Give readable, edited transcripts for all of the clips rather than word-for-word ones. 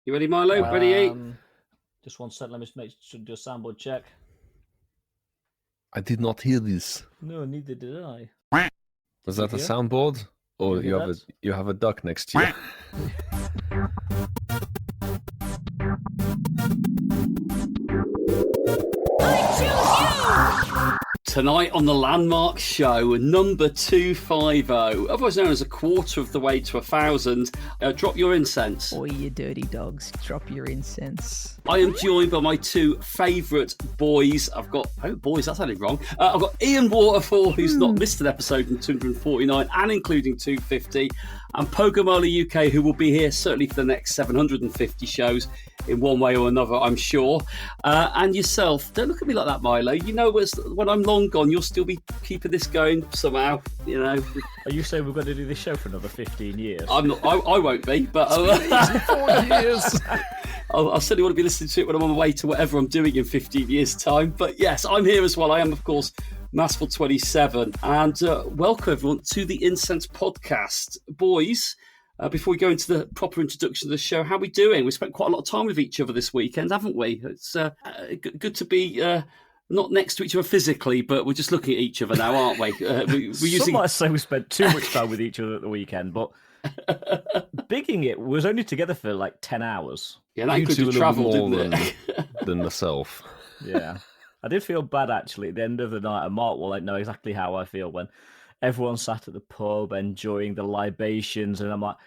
You ready, Milo? Ready? Just 1 second. Let me just make sure do a soundboard check. I did not hear this. No, neither did I. Was that a soundboard? Or you have a duck next to you? Tonight on the Landmark Show, number 250, otherwise known as a quarter of the way to 1,000. Drop your incense. Oi, you dirty dogs. Drop your incense. I am joined by my two favourite boys. Boys, that sounded wrong. I've got Ian Waterfall, who's not missed an episode in 249 and including 250, and PoGoMiloUK, who will be here certainly for the next 750 shows in one way or another, I'm sure. And yourself, don't look at me like that, Milo. You know, when I'm long gone, you'll still be keeping this going somehow, you know. Are you saying we're going to do this show for another 15 years? I'm not. I won't be, but 4 years. I certainly want to be listening to it when I'm on my way to whatever I'm doing in 15 years' time. But yes, I'm here as well. I am, of course, Masterful 27. And welcome, everyone, to the Incense Podcast. Boys, before we go into the proper introduction of the show, how are we doing? We spent quite a lot of time with each other this weekend, haven't we? It's good to be not next to each other physically, but we're just looking at each other now, aren't we? Some might say we spent too much time with each other at the weekend, but bigging it was only together for like 10 hours. Yeah, that included travel, didn't it? Than myself. Yeah. I did feel bad, actually, at the end of the night, and Mark will know exactly how I feel when everyone sat at the pub enjoying the libations, and I'm like,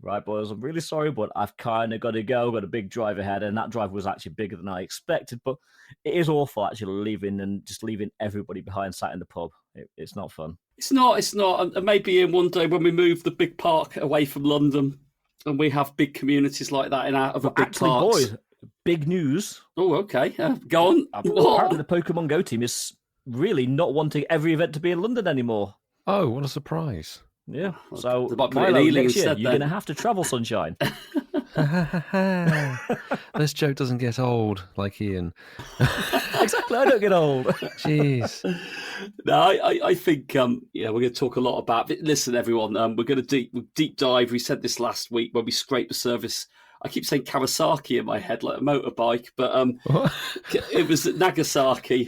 right, boys, I'm really sorry, but I've kind of got to go. I've got a big drive ahead, and that drive was actually bigger than I expected, but it is awful, actually, leaving everybody behind sat in the pub. It's not fun. It's not. And maybe in one day when we move the big park away from London and we have big communities like that in our other big parks. Boys, big news. Oh, okay. Go on. Apparently the Pokemon Go team is really not wanting every event to be in London anymore. Oh, what a surprise. Yeah. So, Milo, next year, you're going to have to travel, sunshine. This joke doesn't get old, like Ian. Exactly, I don't get old. Jeez. No, I think we're going to talk a lot about it. Listen, everyone, we're going to deep dive. We said this last week when we scraped the surface. I keep saying Kawasaki in my head like a motorbike, but it was Nagasaki.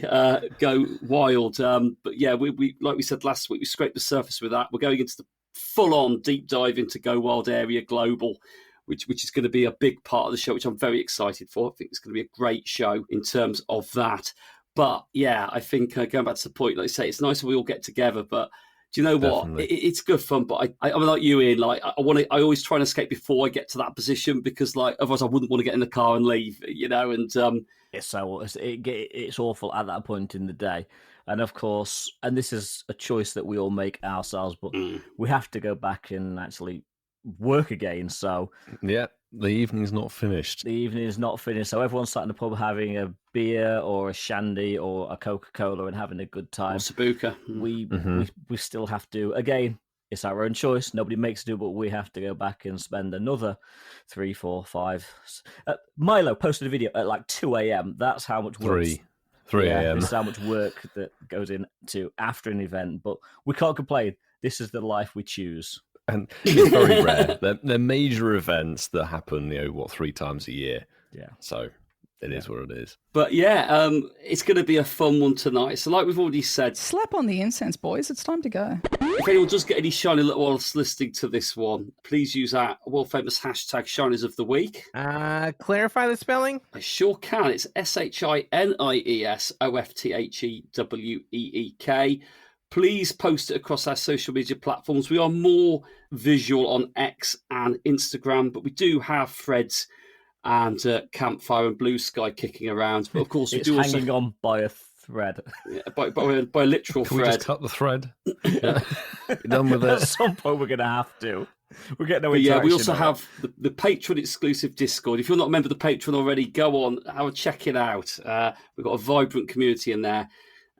Go wild. But yeah, we like we said last week, we scraped the surface with that. We're going into the full-on deep dive into Go Wild Area Global, which is going to be a big part of the show, which I'm very excited for. I think it's going to be a great show in terms of that. But yeah, I think going back to the point, like I say, it's nice when we all get together, but do you know what? It's good fun, but I'm like you, Ian. Like I always try and escape before I get to that position because, like, otherwise I wouldn't want to get in the car and leave. You know, and it's awful at that point in the day. And of course, and this is a choice that we all make ourselves, but we have to go back and actually work again. So yeah, the evening's not finished. The evening is not finished. So everyone's sat in the pub having a beer or a shandy or a Coca-Cola and having a good time. Or Sabuka. We still have to, again, it's our own choice. Nobody makes us do, but we have to go back and spend another 3, 4, 5. Milo posted a video at like 2 a.m. That's how much work. 3 a.m. That's how much work that goes into after an event. But we can't complain. This is the life we choose. And it's very rare. They're major events that happen, 3 times a year. Yeah. So it is what it is. But yeah, it's going to be a fun one tonight. So like we've already said... Slap on the incense, boys. It's time to go. If anyone does get any shiny little whilst listening to this one, please use our world-famous hashtag Shinies of the Week. Clarify the spelling? I sure can. It's SHINIESOFTHEWEEK. Please post it across our social media platforms. We are more visual on X and Instagram, but we do have threads and Campfire and Blue Sky kicking around. But of course, we it's do hanging on by a thread. Yeah, by a literal Can thread. We just cut the thread? Yeah. You're done with it. At some point, we're going to have to. We're getting no interaction. Yeah, we also have the Patreon exclusive Discord. If you're not a member of the Patreon already, go on, check it out. We've got a vibrant community in there.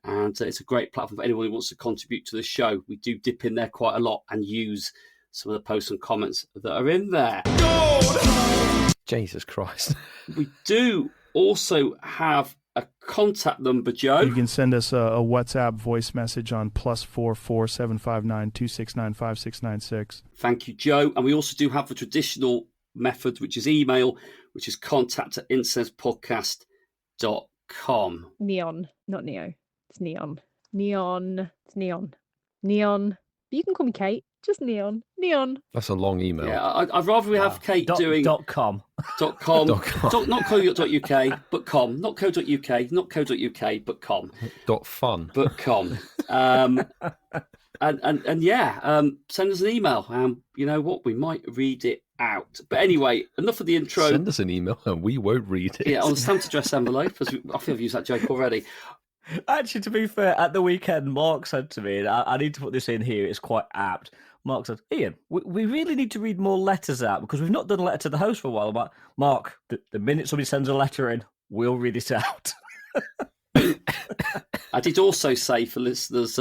And it's a great platform for anyone who wants to contribute to the show. We do dip in there quite a lot and use some of the posts and comments that are in there. Gold! Jesus Christ. We do also have a contact number, Joe. You can send us a WhatsApp voice message on +44 759 269 5696. Thank you, Joe. And we also do have the traditional method, which is email, which is contact@incensepodcast.com. Neon, not Neo. It's Neon. Neon. It's Neon. Neon. But you can call me Kate. Just Neon. Neon. That's a long email. Yeah, I'd rather we have Kate doing .com. .com, .com. not co.uk, but com, not co.uk, not co.uk, but com, .fun. but com. And yeah, send us an email. You know what? We might read it out. But anyway, enough of the intro. Send us an email and we won't read it. Yeah, on the stamped address envelope. I think I've used that joke already. Actually, to be fair, at the weekend, Mark said to me, and I need to put this in here, it's quite apt. Mark said, Ian, we really need to read more letters out because we've not done a letter to the host for a while. I'm like, Mark, the minute somebody sends a letter in, we'll read it out. I did also say for listeners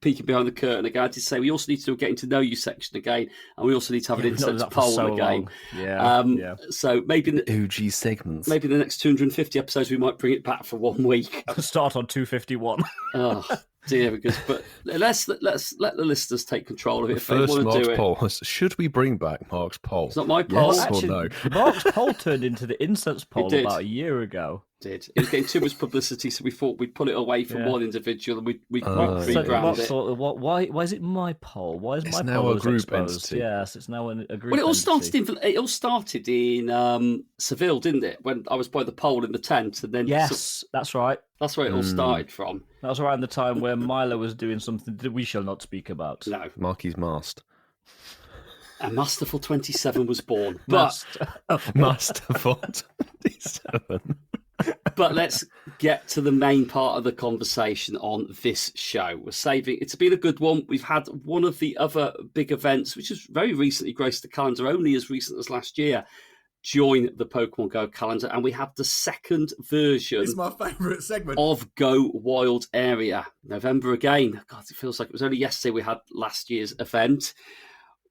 peeking behind the curtain again, I did say we also need to do a getting to know you section again, and we also need to have an incense poll again. Yeah, So maybe OG segments. Maybe the next 250 episodes we might bring it back for 1 week. Start on 251. Oh dear, but let's let the listeners take control of it if they First want to Mark's do it. poll was, should we bring back Mark's poll? It's not my poll. Yes Actually, or no? Mark's poll turned into the incense poll did. about a year ago. It was getting too much publicity, so we thought we'd pull it away from one individual and we'd So rebrand Mark it. thought, why is it my poll? Why is my now poll a group exposed? entity. Yes, it's now a group Well, it all entity. started in Seville, didn't it? When I was by the pole in the tent, and then Yes, that's right. that's where it all started from. That was around the time where Milo was doing something that we shall not speak about. No, Marky's mast. and Masterful 27 was born, but Masterful 27. But let's get to the main part of the conversation on this show. We're saving it's been a good one. We've had one of the other big events, which has very recently graced the calendar, only as recent as last year, join the Pokemon Go calendar, and we have the second version. It's my favourite segment of Go Wild Area. November again. God, it feels like it was only yesterday we had last year's event.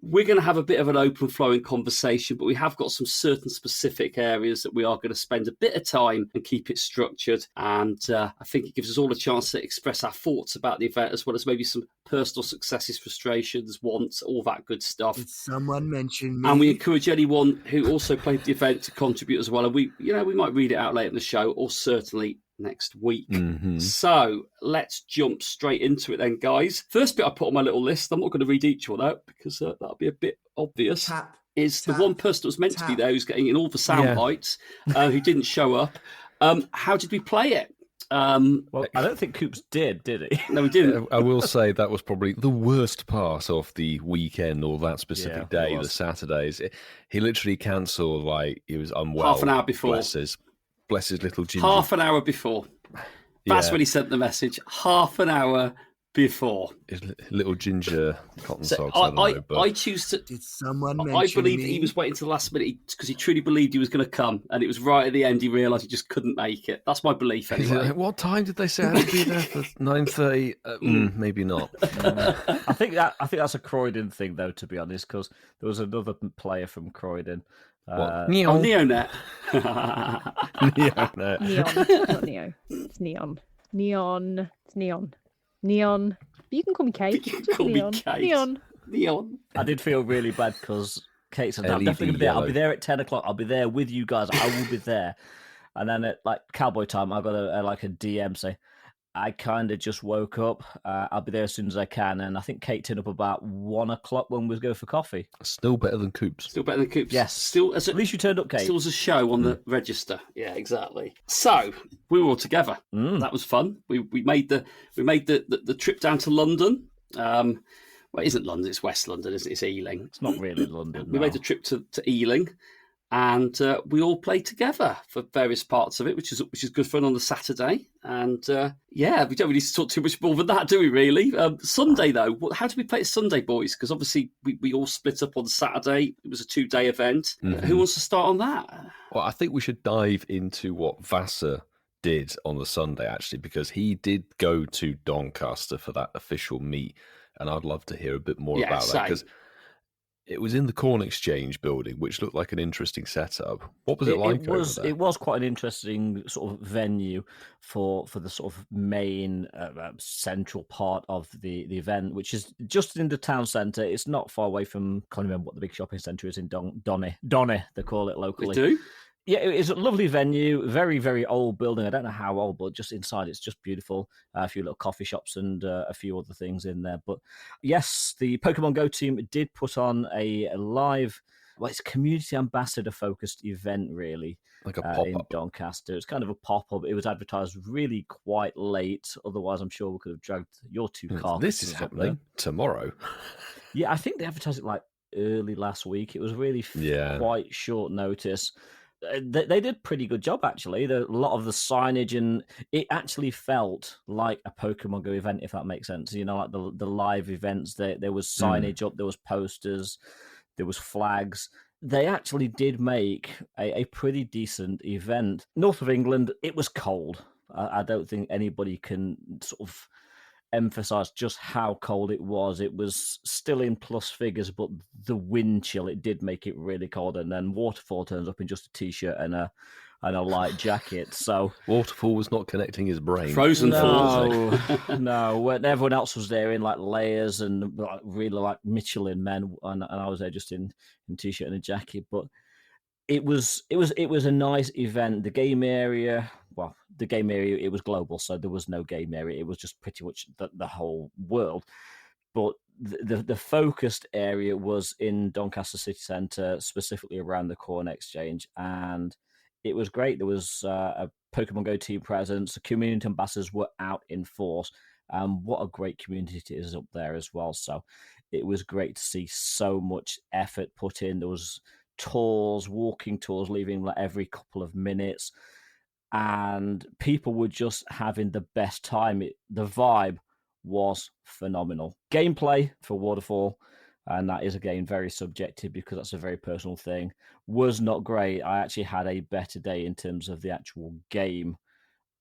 We're going to have a bit of an open flowing conversation, but we have got some certain specific areas that we are going to spend a bit of time and keep it structured. And I think it gives us all a chance to express our thoughts about the event, as well as maybe some personal successes, frustrations, wants, all that good stuff. Did someone mention me? And we encourage anyone who also played the event to contribute as well. And we might read it out later in the show, or certainly next week. Mm-hmm. So let's jump straight into it then, guys. First bit I put on my little list, I'm not going to read each one out because that'll be a bit obvious, the one person that was meant to be there who's getting in all the sound bites, who didn't show up. How did we play it? Well, I don't think Coops did he? No, we didn't. I will say that was probably the worst part of the weekend or that specific day, the Saturdays. He literally cancelled, like, he was unwell. Half an hour before. Bless his little ginger. Half an hour before. That's when he sent the message. Half an hour before. His little ginger cotton socks. I choose to. Did someone mention I believe me? he was waiting to the last minute because he truly believed he was going to come, and it was right at the end he realised he just couldn't make it. That's my belief anyway. What time did they say I had to be there for 9:30? Maybe not. I think that's a Croydon thing, though, to be honest, because there was another player from Croydon. Neonet. Neon, not Neo. It's Neon. Neon. It's Neon. Neon. But you can call me Kate. You can Just call me Neon. Kate. Neon. I did feel really bad because Kate said, I'm definitely going to be there. I'll be there at 10 o'clock. I'll be there with you guys. I will be there. And then at like cowboy time, I got a DM say, I kind of just woke up. I'll be there as soon as I can. And I think Kate turned up about 1 o'clock when we go for coffee. Still better than Coops. Still better than Coops. Yes. At least you turned up, Kate. Still as a show on the register. Yeah, exactly. So we were all together. That was fun. We made the trip down to London. Well, it isn't London. It's West London, isn't it? It's Ealing. It's not really London. We made the trip to Ealing. And we all played together for various parts of it, which is good fun on the Saturday. And we don't really need to talk too much more than that, do we? Really? Sunday though, how did we play it Sunday, boys? Because obviously we all split up on Saturday. It was a 2-day event. Mm-hmm. Who wants to start on that? Well, I think we should dive into what Vassar did on the Sunday actually, because he did go to Doncaster for that official meet, and I'd love to hear a bit more about that because it was in the Corn Exchange building, which looked like an interesting setup. What was it like over there? It was quite an interesting sort of venue for the sort of main central part of the event, which is just in the town centre. It's not far away from, I can't remember what the big shopping centre is in Donny, they call it locally. We do? Yeah, it's a lovely venue, very, very old building. I don't know how old, but just inside it's just beautiful. A few little coffee shops and a few other things in there. But yes, the Pokemon Go team did put on a live, well, it's a community ambassador focused event, really. Like a in pop-up. Doncaster. It's kind of a pop-up. It was advertised really quite late. Otherwise, I'm sure we could have dragged your two cars. This is happening tomorrow. Yeah, I think they advertised it like early last week. It was really quite short notice. They did a pretty good job, actually. A lot of the signage, and it actually felt like a Pokemon Go event, if that makes sense. You know, like the live events. There was signage up, there was posters, there was flags. They actually did make a pretty decent event. North of England, it was cold. I don't think anybody can sort of emphasize just how cold it was. It was still in plus figures, but the wind chill, it did make it really cold. And then Waterfall turns up in just a t-shirt and a light jacket. So Waterfall was not connecting his brain. Frozen no, no. When everyone else was there in like layers and really like Michelin men, and I was there just in t-shirt and a jacket. But it was a nice event. The game area, it was global, so there was no game area. It was just pretty much the whole world. But the focused area was in Doncaster city centre, specifically around the Corn Exchange, and it was great. There was a Pokemon Go team presence. The community ambassadors were out in force. What a great community it is up there as well. So it was great to see so much effort put in. There was tours, walking tours, leaving like every couple of minutes, and people were just having the best time. The vibe was phenomenal. Gameplay for Waterfall, and that is again very subjective because that's a very personal thing, was not great. I actually had a better day in terms of the actual game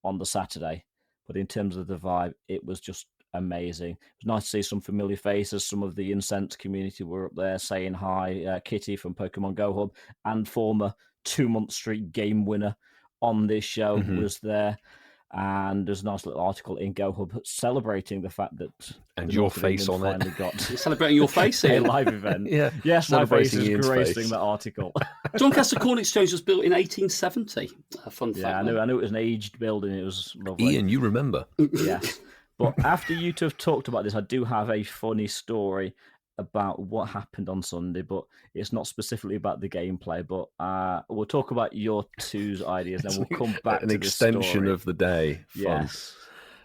on the Saturday, but in terms of the vibe, it was just amazing. It was nice to see some familiar faces. Some of the Incense community were up there saying hi. Kitty from Pokemon Go Hub and former 2-month streak game winner on this show was there. And there's a nice little article in Go Hub celebrating the fact that your face on it. You're celebrating your face a here. live event. Yeah, yes, my face is Ian's gracing face. that article. Doncaster Corn Exchange was built in 1870. A fun fact. Yeah, I knew it was an aged building. It was lovely. Ian, you remember? Yes. But after you two have talked about this, I do have a funny story about what happened on Sunday, but it's not specifically about the gameplay. But we'll talk about your two's ideas, and we'll come back to an extension of the day. Fun. Yes.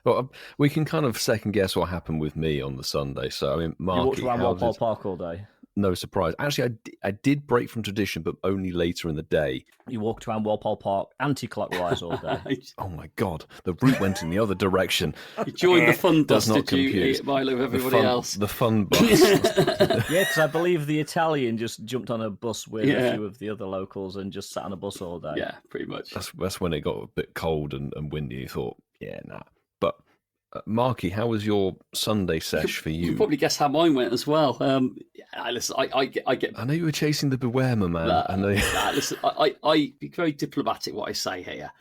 Well, we can kind of second guess what happened with me on the Sunday. So, I mean, Marky, you walked around Walpole Park all day. No surprise. Actually, I did break from tradition, but only later in the day. You walked around Walpole Park anti-clockwise all day. Oh my God, the route went in the other direction. You joined the fun bus, Does not did you, compute. Milo, with everybody else? The fun bus. Yeah, because I believe the Italian just jumped on a bus with a few of the other locals and just sat on a bus all day. Yeah, pretty much. That's when it got a bit cold and windy. You thought, yeah, nah. But Marky, how was your Sunday sesh for you? You probably guess how mine went as well. Listen, I get. I know you were chasing the Beware man. Listen, I be very diplomatic what I say here.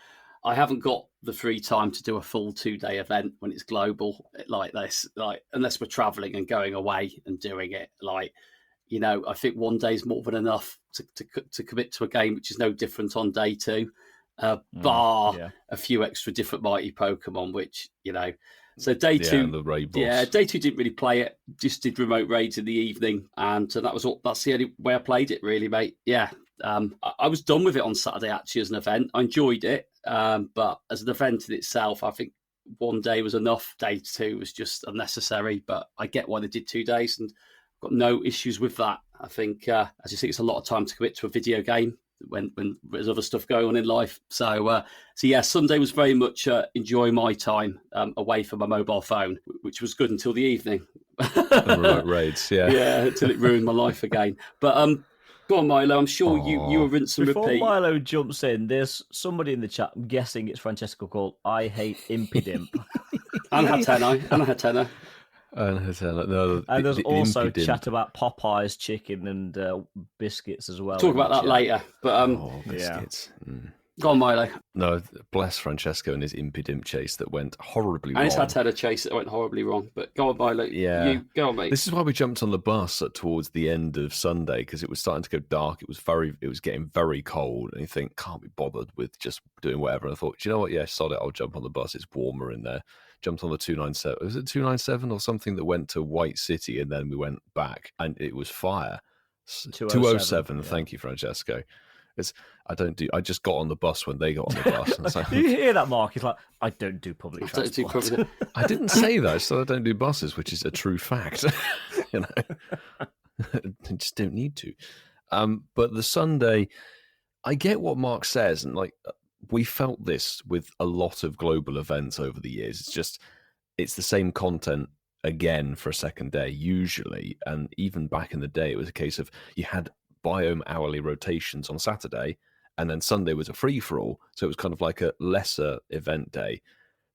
I haven't got the free time to do a full 2-day event when it's global like this. Like, unless we're travelling and going away and doing it. Like, you know, I think 1 day is more than enough to commit to a game, which is no different on day 2. Bar a few extra different mighty Pokemon, which, you know. So day 2, the raid boss. Yeah, day 2 didn't really play it. Just did remote raids in the evening, and that was all. That's the only way I played it, really, mate. Yeah, I was done with it on Saturday actually as an event. I enjoyed it, but as an event in itself, I think 1 day was enough. Day 2 was just unnecessary, but I get why they did 2 days, and got no issues with that. I think, as you see, it's a lot of time to commit to a video game when there's other stuff going on in life. So yeah, Sunday was very much enjoying my time away from my mobile phone, which was good until the evening. Remote raids, yeah. Yeah, until it ruined my life again. But go on, Milo, I'm sure you were rinse and Before repeat. Milo jumps in, there's somebody in the chat, I'm guessing it's Francesco, called I Hate Impidimp. And Hatena. And there's also chat about Popeye's chicken and biscuits as well. Talk about that later. But biscuits. Go on, Milo. No, bless Francesco and his impidimp chase that went horribly wrong. And it's had a chase that went horribly wrong. But go on, Milo. Yeah. You go on, mate. This is why we jumped on the bus towards the end of Sunday, because it was starting to go dark. It was getting very cold, and you think, can't be bothered with just doing whatever. And I thought, do you know what? Yeah, sod it. I'll jump on the bus. It's warmer in there. Jumped on the 297. Was it 297 or something that went to White City, and then we went back, and it was fire. 207. Yeah. Thank you, Francesco. I just got on the bus when they got on the bus. And like, do you hear that, Mark? He's like, I don't do public transport. I didn't say that, so I don't do buses, which is a true fact. You know, I just don't need to. But the Sunday, I get what Mark says, and like we felt this with a lot of global events over the years. It's the same content again for a second day usually, and even back in the day, it was a case of you had biome hourly rotations on Saturday, and then Sunday was a free-for-all, so it was kind of like a lesser event day.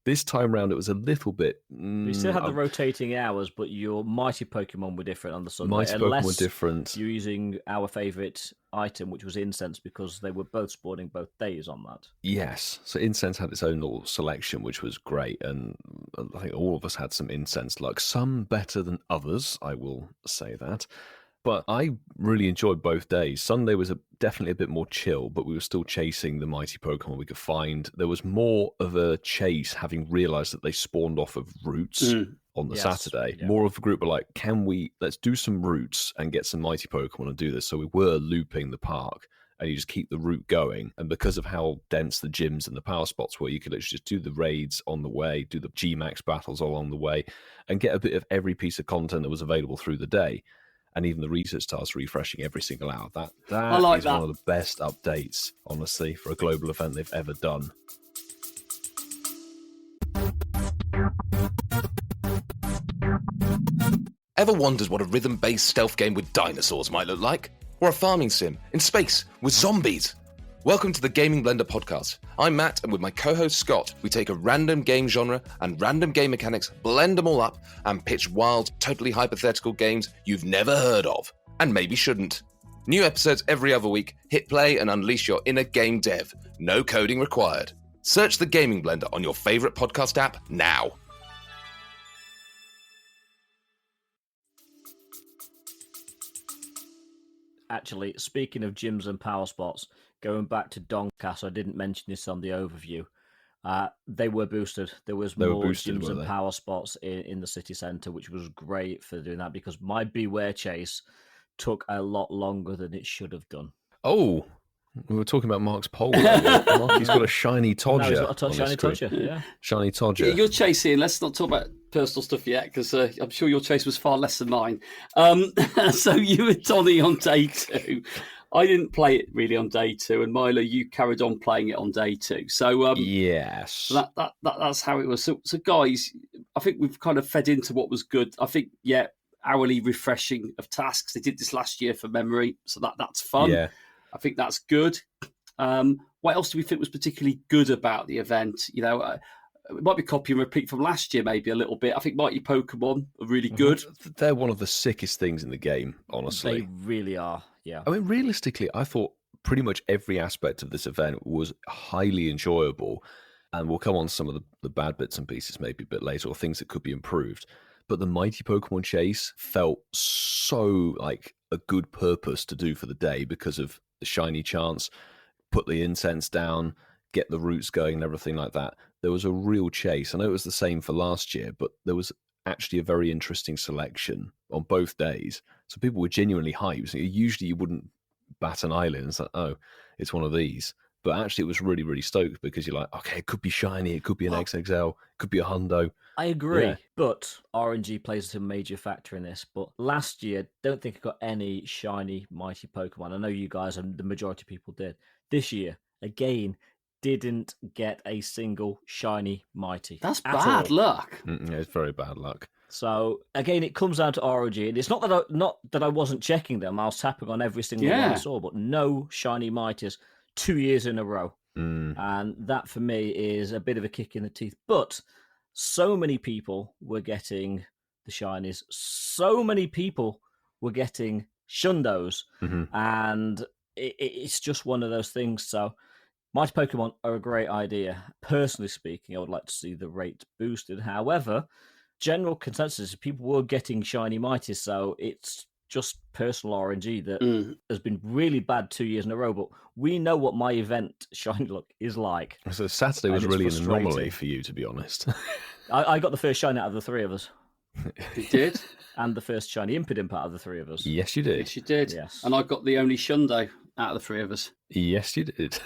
This time round, it was a little bit... You still had the rotating hours, but your mighty Pokemon were different on the Sunday. Mighty Pokemon were different. You're using our favourite item, which was incense, because they were both spawning both days on that. Yes, so incense had its own little selection, which was great, and I think all of us had some incense luck. Some better than others, I will say that. But I really enjoyed both days. Sunday was definitely a bit more chill, but we were still chasing the mighty Pokemon we could find. There was more of a chase, having realised that they spawned off of routes on the Saturday. Yeah. More of a group were like, let's do some routes and get some mighty Pokemon and do this. So we were looping the park, and you just keep the route going. And because of how dense the gyms and the power spots were, you could literally just do the raids on the way, do the G-Max battles along the way, and get a bit of every piece of content that was available through the day. And even the research starts refreshing every single hour. That is one of the best updates, honestly, for a global event they've ever done. Ever wondered what a rhythm-based stealth game with dinosaurs might look like? Or a farming sim in space with zombies? Welcome to the Gaming Blender podcast. I'm Matt, and with my co-host Scott, we take a random game genre and random game mechanics, blend them all up, and pitch wild, totally hypothetical games you've never heard of, and maybe shouldn't. New episodes every other week. Hit play and unleash your inner game dev. No coding required. Search the Gaming Blender on your favourite podcast app now. Actually, speaking of gyms and power spots, going back to Doncaster, I didn't mention this on the overview. They were boosted. There was more gyms and power spots in the city centre, which was great for doing that, because my Beware chase took a lot longer than it should have done. Oh, we were talking about Mark's pole. Mark, he's got a shiny Todger. No, he's got a shiny Todger, yeah. Shiny Todger. Yeah, your chase here, let's not talk about personal stuff yet, because I'm sure your chase was far less than mine. So you and Donny on day 2. I didn't play it really on day 2, and Milo, you carried on playing it on day 2. So yes, so that's how it was. So guys, I think we've kind of fed into what was good. I think hourly refreshing of tasks. They did this last year for memory, so that's fun. Yeah. I think that's good. What else do we think was particularly good about the event? You know, it might be copy and repeat from last year, maybe a little bit. I think Mighty Pokemon are really good. They're one of the sickest things in the game, honestly. They really are, yeah. I mean, realistically, I thought pretty much every aspect of this event was highly enjoyable. And we'll come on to some of the bad bits and pieces maybe a bit later, or things that could be improved. But the Mighty Pokemon chase felt so like a good purpose to do for the day because of the shiny chance, put the incense down, get the roots going and everything like that. There was a real chase. I know it was the same for last year, but there was actually a very interesting selection on both days. So people were genuinely hyped. Usually you wouldn't bat an eyelid. It's like, oh, it's one of these. But actually it was really, really stoked because you're like, okay, it could be shiny, it could be an XXL, it could be a hundo. I agree, but RNG plays a major factor in this. But last year, don't think I got any shiny Mighty Pokemon. I know you guys and the majority of people did. This year, again, didn't get a single shiny Mighty. That's bad luck. Yeah, it's very bad luck. So again, it comes down to RNG, and it's not that I wasn't checking them. I was tapping on every single one I saw, but no shiny Mighties 2 years in a row. And that for me is a bit of a kick in the teeth. But so many people were getting the shinies. So many people were getting shundos. And it's just one of those things. So Mighty Pokemon are a great idea. Personally speaking, I would like to see the rate boosted. However, general consensus is people were getting shiny Mighties, so it's just personal RNG that has been really bad 2 years in a row. But we know what my event shiny luck is like. So Saturday was really an anomaly for you, to be honest. I got the first shiny out of the three of us. You did? And the first shiny Impidimp out of the three of us. Yes, you did. Yes, you did. Yes. And I got the only Shundo out of the three of us. Yes, you did.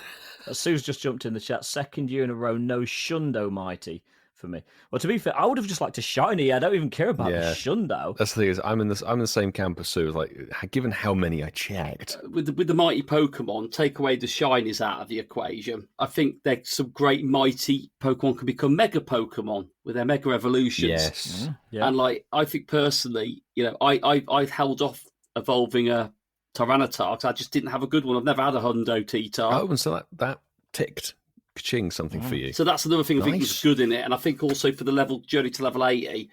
Sue's just jumped in the chat. Second year in a row, no Shundo Mighty for me. Well, to be fair, I would have just liked a shiny. I don't even care about the Shundo. That's the thing is, I'm in the same camp as Sue. Like, given how many I checked, with the mighty Pokemon, take away the shinies out of the equation. I think there's some great mighty Pokemon can become mega Pokemon with their mega evolutions. Yes, and like I think personally, I held off evolving a Tyranitar because I just didn't have a good one. I've never had a Hundo T-Tar. Oh, and so that ticked. Ka-ching, something for you. So that's another thing I think is good in it. And I think also for the journey to level 80,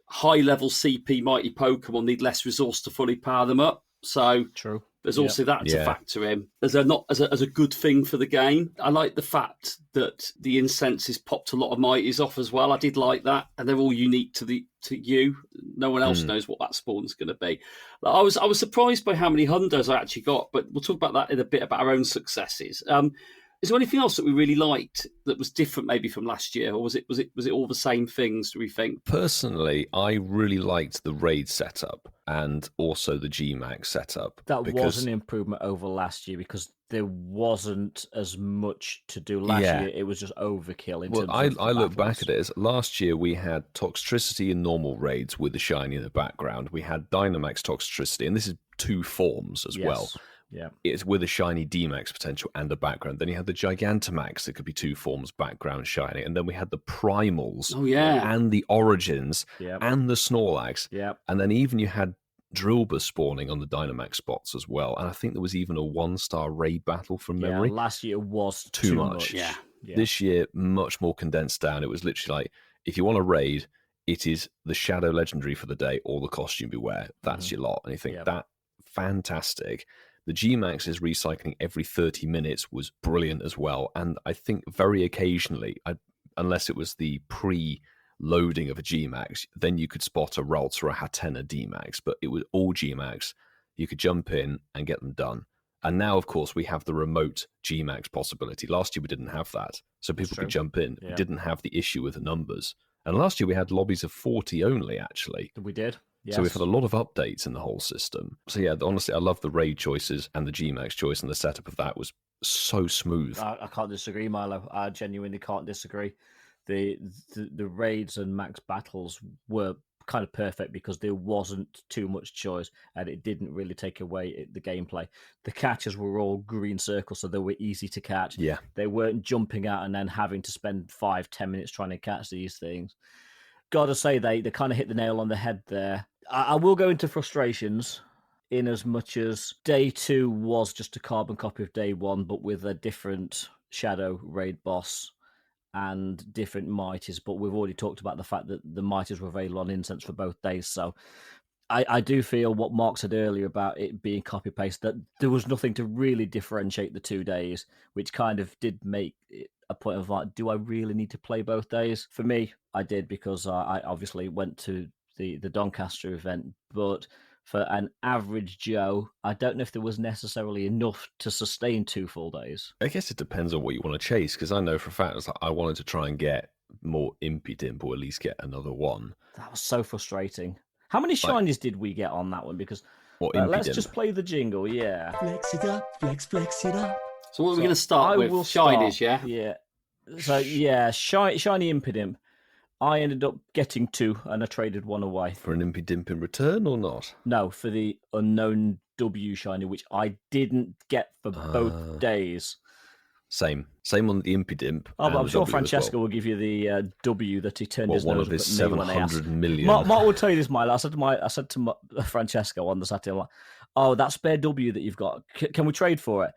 high level CP mighty Pokemon need less resource to fully power them up. So true. There's also that to factor in as a good thing for the game. I like the fact that the incenses popped a lot of mighties off as well. I did like that, and they're all unique to you. No one else knows what that spawn's going to be. I was surprised by how many Hundos I actually got, but we'll talk about that in a bit about our own successes. Is there anything else that we really liked that was different maybe from last year, or was it all the same things, do we think? Personally, I really liked the raid setup and also the GMAX setup. That was an improvement over last year because there wasn't as much to do last year. It was just overkill. I look back at it as last year we had Toxtricity in normal raids with the shiny in the background. We had Dynamax Toxtricity, and this is 2 forms as well. Yeah, it's with a shiny D-Max potential and a background. Then you had the Gigantamax that could be 2 forms, background shiny. And then we had the Primals and the Origins and the Snorlax. And then even you had Drillbur spawning on the Dynamax spots as well. And I think there was even a 1-star raid battle from memory. Yeah, last year was too much. Yeah. This year, much more condensed down. It was literally like, if you want a raid, it is the Shadow Legendary for the day or the Costume Beware. That's your lot. And you think that fantastic. The GMAX is recycling every 30 minutes was brilliant as well. And I think very occasionally, unless it was the pre-loading of a GMAX, then you could spot a Ralts or a Hatena DMAX. But it was all GMAX. You could jump in and get them done. And now, of course, we have the remote GMAX possibility. Last year, we didn't have that. So people could jump in. We didn't have the issue with the numbers. And last year, we had lobbies of 40 only, actually. We did. Yes. So we've had a lot of updates in the whole system. So yeah, honestly, I love the raid choices and the GMAX choice, and the setup of that was so smooth. I can't disagree, Milo. I genuinely can't disagree. The raids and max battles were kind of perfect because there wasn't too much choice, and it didn't really take away the gameplay. The catches were all green circles, so they were easy to catch. Yeah, they weren't jumping out and then having to spend 5-10 minutes trying to catch these things. Gotta say, they kind of hit the nail on the head there. I will go into frustrations in as much as day 2 was just a carbon copy of day 1, but with a different shadow raid boss and different mighties. But we've already talked about the fact that the mighties were available on incense for both days. So I do feel what Mark said earlier about it being copy paste, that there was nothing to really differentiate the 2 days, which kind of did make it a point of like, do I really need to play both days? For me, I did, because I obviously went to the Doncaster event, but for an average Joe, I don't know if there was necessarily enough to sustain 2 full days. I guess it depends on what you want to chase, because I know for a fact it's like I wanted to try and get more Impidimp, or at least get another one. That was so frustrating. How many shinies did we get on that one? Because let's just play the jingle, Flex it up, flex it up. So what are we going to start with? Shinies, yeah? Yeah. So, yeah, shiny Impidimp. I ended up getting 2, and I traded 1 away. For an Impidimp in return or not? No, for the unknown W shiny, which I didn't get for both days. Same on the Impidimp. Oh, but I'm sure Francesco will give you the W that he turned his nose one of his 700 million. Mark will tell you this, Milo. I said to Francesco on the Saturday, like, oh, that spare W that you've got, can we trade for it?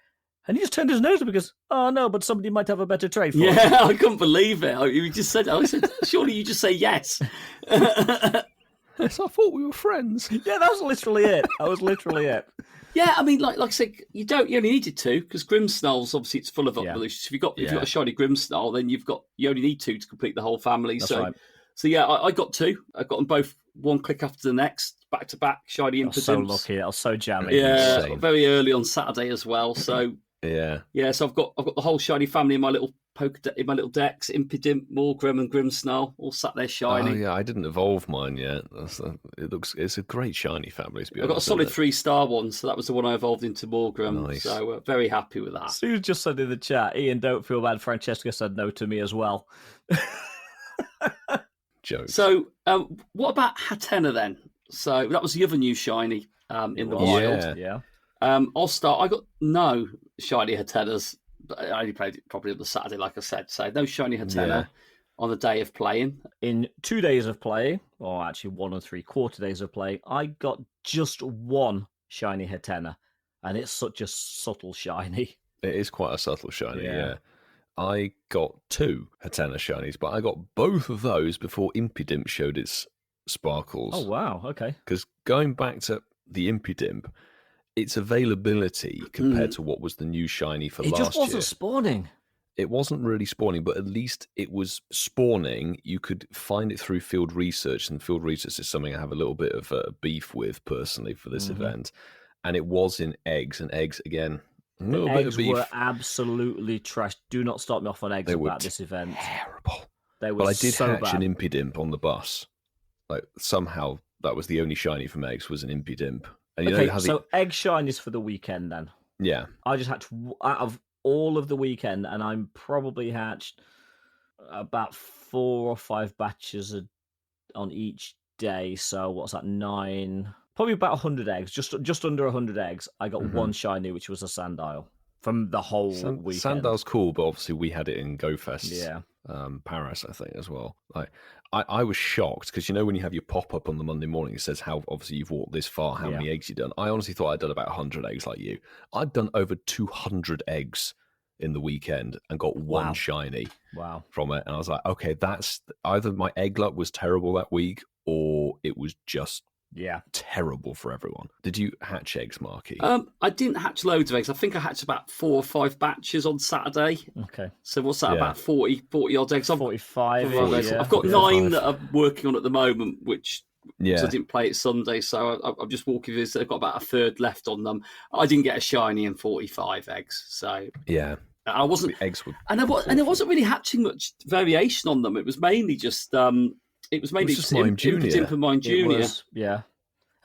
And he just turned his nose up because, oh no, but somebody might have a better trade for it. Yeah, I couldn't believe it. You just said, I said, surely you just say yes. Yes, I thought we were friends. Yeah, that was literally it. Yeah, I mean, like I said, you only needed 2 because Grimsnarl's obviously it's full of Yeah. evolutions. If you've got a shiny Grimsnarl, then you only need 2 to complete the whole family. That's so right. So yeah, I got 2. I got them both one click after the next, back to back. Shiny I was Impidimps. so lucky. I was so jammy. Yeah, Insane. very early on Saturday as well. So yeah. So I've got the whole shiny family in my little decks. Impidimp, Morgrim, and Grimsnarl all sat there shiny. Oh yeah, I didn't evolve mine yet. It's a great shiny family. To be honest, I got a solid 3-star one, so that was the one I evolved into Morgrim. Nice. So very happy with that. Sue just said in the chat, Ian, don't feel bad. Francesca said no to me as well. Joke. So what about Hatena then? So that was the other new shiny in the wild. Yeah. I'll start. I got no shiny Hatenas. I only played it probably on the Saturday, like I said. So no shiny Hatena on the day of playing. In 2 days of play, or actually 1 3/4 days of play, I got just 1 shiny Hatena, and it's such a subtle shiny. It is quite a subtle shiny, Yeah. yeah. I got 2 Hatena shinies, but I got both of those before Impidimp showed its sparkles. Oh, wow. Okay. Because going back to the Impidimp, its availability compared to what was the new shiny for last year. It just wasn't spawning. It wasn't really spawning, but at least it was spawning. You could find it through field research, and field research is something I have a little bit of beef with personally for this event. And it was in eggs, and eggs, again, a little bit of Eggs beef. were absolutely trash. Do not start me off on eggs They were about this event. Terrible. They were But I did so hatch bad. an Impidimp on the bus. Like somehow that was the only shiny from eggs was an Impidimp. And you Okay, know how so egg shinies for the weekend then. yeah, I just hatched out of all of the weekend, and I'm probably hatched about 4 or 5 batches on each day. So what's that? 9, probably about 100 eggs, just under 100 eggs. I got 1 shiny, which was a Sandile from the whole weekend. Sandile's cool, but obviously we had it in GoFest. Yeah. Paris, I think, as well. Like I was shocked because when you have your pop up on the Monday morning, it says how obviously you've walked this far, how many eggs you've done. I honestly thought I'd done about 100 eggs like you. I'd done over 200 eggs in the weekend and got 1 shiny from it. And I was like, okay, that's either my egg luck was terrible that week or it was just terrible for everyone. Did you hatch eggs, Marky? I didn't hatch loads of eggs. I think I hatched about 4 or 5 batches on Saturday. Okay. So what's that? About 40 odd eggs. 45. I've got 9 that I'm working on at the moment, which I didn't play it Sunday, so I'm just walking this. I've got about a third left on them. I didn't get a shiny in 45 eggs, so I wasn't. The eggs were and I wasn't really hatching much variation on them. It was mainly just Mime Junior. Impidimp and Mime Junior.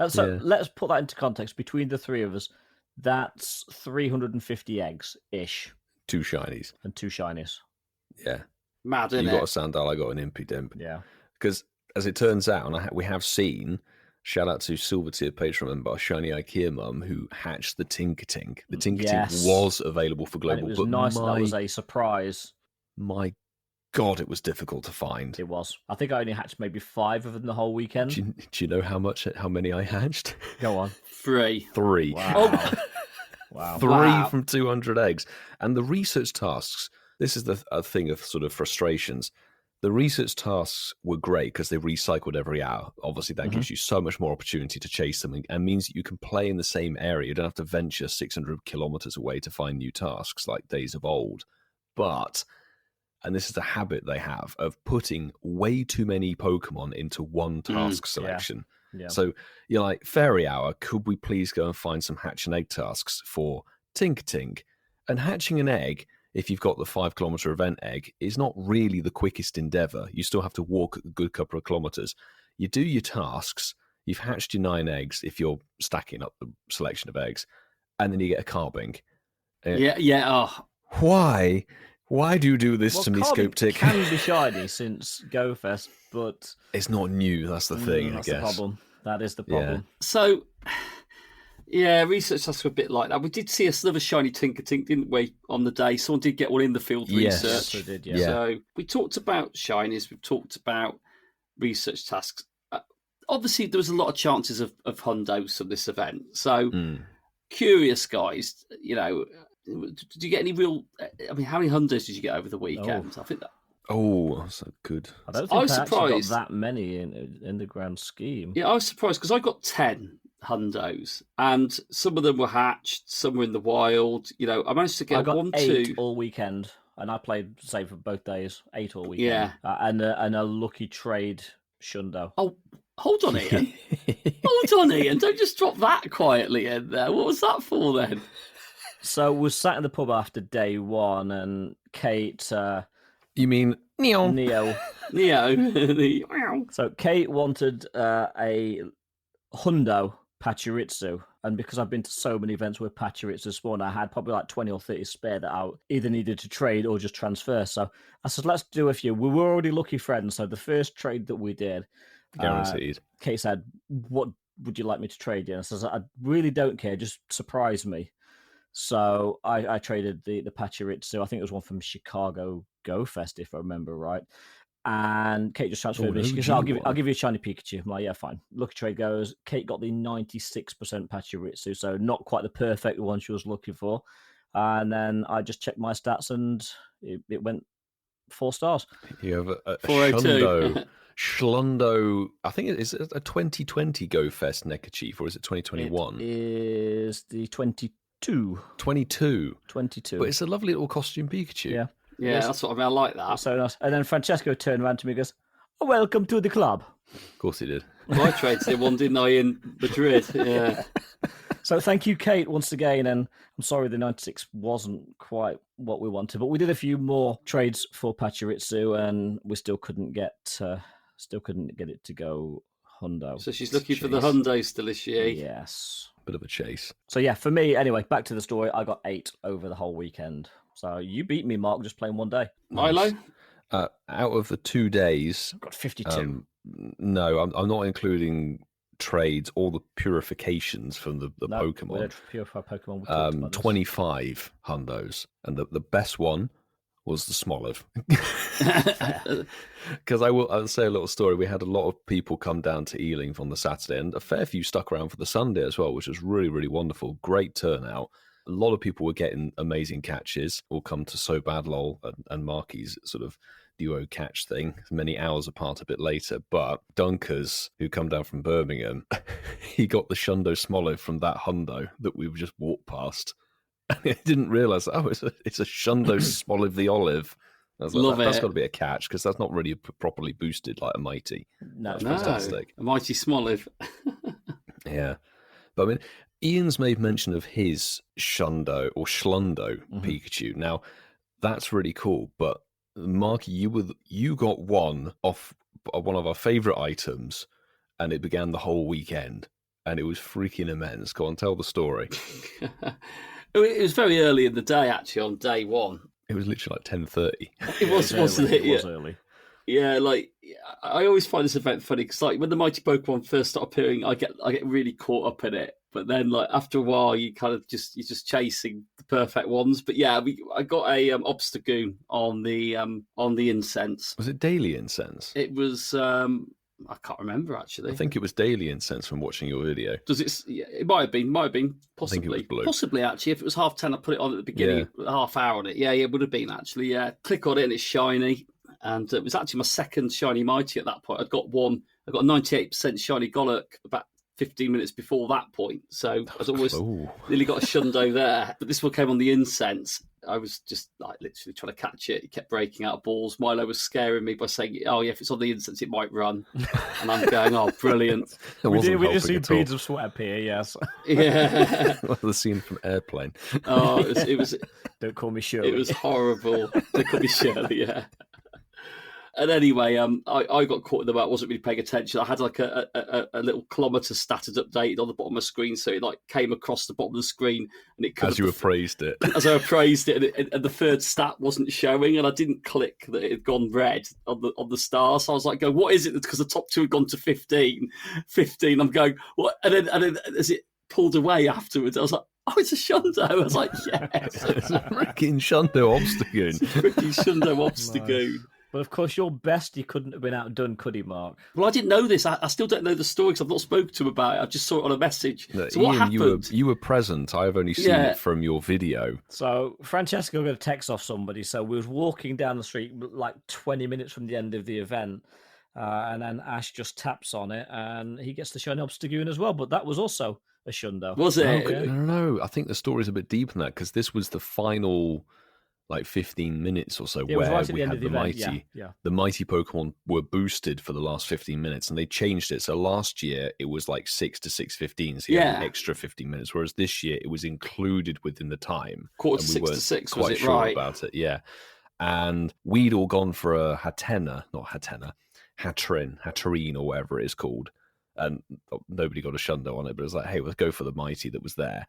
So let's put that into context. Between the 3 of us, that's 350 eggs ish. 2 shinies and 2 shinies. Yeah, mad. You got a Sandile, I got an Impidimp. Yeah, because as it turns out, and we have seen. Shout out to Silver Tier Patron member Shiny IKEA Mum who hatched the Tinkertink. The Tinkertink was available for global, and it was but nice. That was a surprise. My God, it was difficult to find. It was. I think I only hatched maybe 5 of them the whole weekend. Do you know how many I hatched? Go on. 3. 3. Wow. Wow. 3 from 200 eggs. And the research tasks, this is a thing of sort of frustrations. The research tasks were great because they recycled every hour. Obviously, that gives you so much more opportunity to chase them and means that you can play in the same area. You don't have to venture 600 kilometers away to find new tasks like days of old. But, and this is a habit they have, of putting way too many Pokemon into one task selection. Yeah. So you're like, Fairy Hour, could we please go and find some hatch and egg tasks for Tinkertink? And hatching an egg, if you've got the 5 kilometer event egg, is not really the quickest endeavor. You still have to walk a good couple of kilometers. You do your tasks, you've hatched your 9 eggs if you're stacking up the selection of eggs, and then you get a carbing. Why? Why do you do this to me, Scope-Tick? It can be shiny since GoFest, but it's not new. That's the thing, that's I guess. The problem. That is the problem. Yeah. So, yeah, research tasks were a bit like that. We did see another shiny Tinkertink, didn't we, on the day? Someone did get one in the field research. Yes, we did, So we talked about shinies. We talked about research tasks. Obviously, there was a lot of chances of hundos of this event. So, curious guys, did you get any real? I mean, how many hundos did you get over the weekend? I think that. Oh, that's so good. I don't think I surprised got that many in the grand scheme. Yeah, I was surprised because I got 10. hundos, and some of them were hatched, some were in the wild. You know, I managed to get I got 8 2 all weekend, and I played for both days, 8 all weekend. Yeah, and a lucky trade shundo. Oh, hold on, Ian. Hold on, Ian. Don't just drop that quietly in there. What was that for then? So we sat in the pub after day 1, and Kate. You mean Neo? Neo. So Kate wanted a hundo Pachiritsu, and because I've been to so many events with Pachiritsu spawn, I had probably like 20 or 30 spare that I either needed to trade or just transfer. So I said, let's do a few. We were already lucky friends, so the first trade that we did, guaranteed. Kate said, what would you like me to trade in? I said, I really don't care, just surprise me. So I traded the Pachiritsu. I think it was one from Chicago Go Fest, if I remember right. And Kate just transferred me. She said, I'll give you a shiny Pikachu. I'm like, yeah, fine. Lucky trade goes. Kate got the 96% Pachiritsu, so not quite the perfect one she was looking for. And then I just checked my stats, and it went 4 stars. You have a 402. Schlundo, I think it is a 2020 Go Fest neckerchief, or is it 2021? It is the 22. 22. But it's a lovely little costume Pikachu. Yeah. Yeah, that's what I mean. I like that. So nice. And then Francesco turned around to me and goes, welcome to the club. Of course he did. Well, I traded one, didn't I, in Madrid? Yeah. So thank you, Kate, once again. And I'm sorry the 96 wasn't quite what we wanted, but we did a few more trades for Pachiritsu, and we still couldn't get it to go hundo. So she's looking for the hundo still, is she? Yes. Bit of a chase. So yeah, for me, anyway, back to the story. I got 8 over the whole weekend. So you beat me, Mark, just playing one day. Milo? Out of the 2 days... I've got 52. No, I'm not including trades or the purifications from the Pokemon. We don't purify Pokemon. 25 hundos. And the best one was the Smoliv. Because I'll say a little story. We had a lot of people come down to Ealing on the Saturday, and a fair few stuck around for the Sunday as well, which was really, really wonderful. Great turnout. A lot of people were getting amazing catches. We'll come to So Bad Lol and Marky's sort of duo catch thing many hours apart a bit later. But Dunkers, who come down from Birmingham, he got the Shundo Smoliv from that hundo that we've just walked past. And I didn't realise, it's a Shundo Smoliv the Olive. I was like, that's got to be a catch, because that's not really properly boosted like a Mighty. No, it's fantastic. A Mighty Smoliv. Yeah. But I mean, Ian's made mention of his Shundo or Schlundo Pikachu. Now, that's really cool. But Marky, you got one off one of our favourite items, and it began the whole weekend, and it was freaking immense. Go on, tell the story. It was very early in the day, actually, on day 1. It was literally like 10:30. It was, wasn't it? It was early. Yeah, like I always find this event funny because, like, when the Mighty Pokemon first start appearing, I get really caught up in it. But then, like, after a while, you're just chasing the perfect ones. But yeah, I got a Obstagoon on the incense. Was it daily incense? It was. I can't remember actually. I think it was daily incense from watching your video. Does it? Yeah, it might have been. Possibly. I think it was blue. Possibly actually. If it was 10:30, I put it on at the beginning. Yeah. Half hour on it. Yeah, it would have been actually. Yeah. Click on it and it's shiny. And it was actually my second shiny Mighty at that point. I got a 98% shiny Golurk about 15 minutes before that point. So I was always nearly got a Shundo there. But this one came on the incense. I was just like literally trying to catch it. It kept breaking out of balls. Milo was scaring me by saying, "Oh yeah, if it's on the incense, it might run." And I'm going, "Oh, brilliant!" We just see beads of sweat appear. Yes. Yeah. The scene from Airplane. Oh, it was. Don't call me Shirley. It was horrible. Don't call me Shirley. Yeah. And anyway, I got caught in the I wasn't really paying attention. I had like a little kilometre status updated on the bottom of the screen, so it like came across the bottom of the screen, and it as you appraised it. As I appraised it, and the third stat wasn't showing, and I didn't click that it had gone red on the star. So I was like, "Go, what is it?" Because the top 2 had gone to 15. 15. I'm going, what? And then as it pulled away afterwards, I was like, "Oh, it's a Shundo." I was like, "Yes, it's a freaking Shundo Obstagoon." Freaking Shundo Obstagoon. Nice. But of course, your bestie couldn't have been outdone, could he, Mark? Well, I didn't know this. I still don't know the story because I've not spoken to him about it. I just saw it on a message. No, so Ian, what happened? You were present. I've only seen it from your video. So Francesco got a text off somebody. So we was walking down the street like 20 minutes from the end of the event. and then Ash just taps on it, and he gets the shiny Obstagoon as well. But that was also a shundo. Was it? Okay. No. I think the story's a bit deeper than that, because this was the final 15 minutes or so where we had the mighty. Yeah. The mighty Pokemon were boosted for the last 15 minutes, and they changed it. So last year it was 6 to 6:15, so you had an extra 15 minutes. Whereas this year it was included within the time. Quarter to 6 to 6, quite was it sure right? about it, yeah. And we'd all gone for a Hatterene, or whatever it is called. And nobody got a shundo on it, but it was like, hey, let's go for the mighty that was there.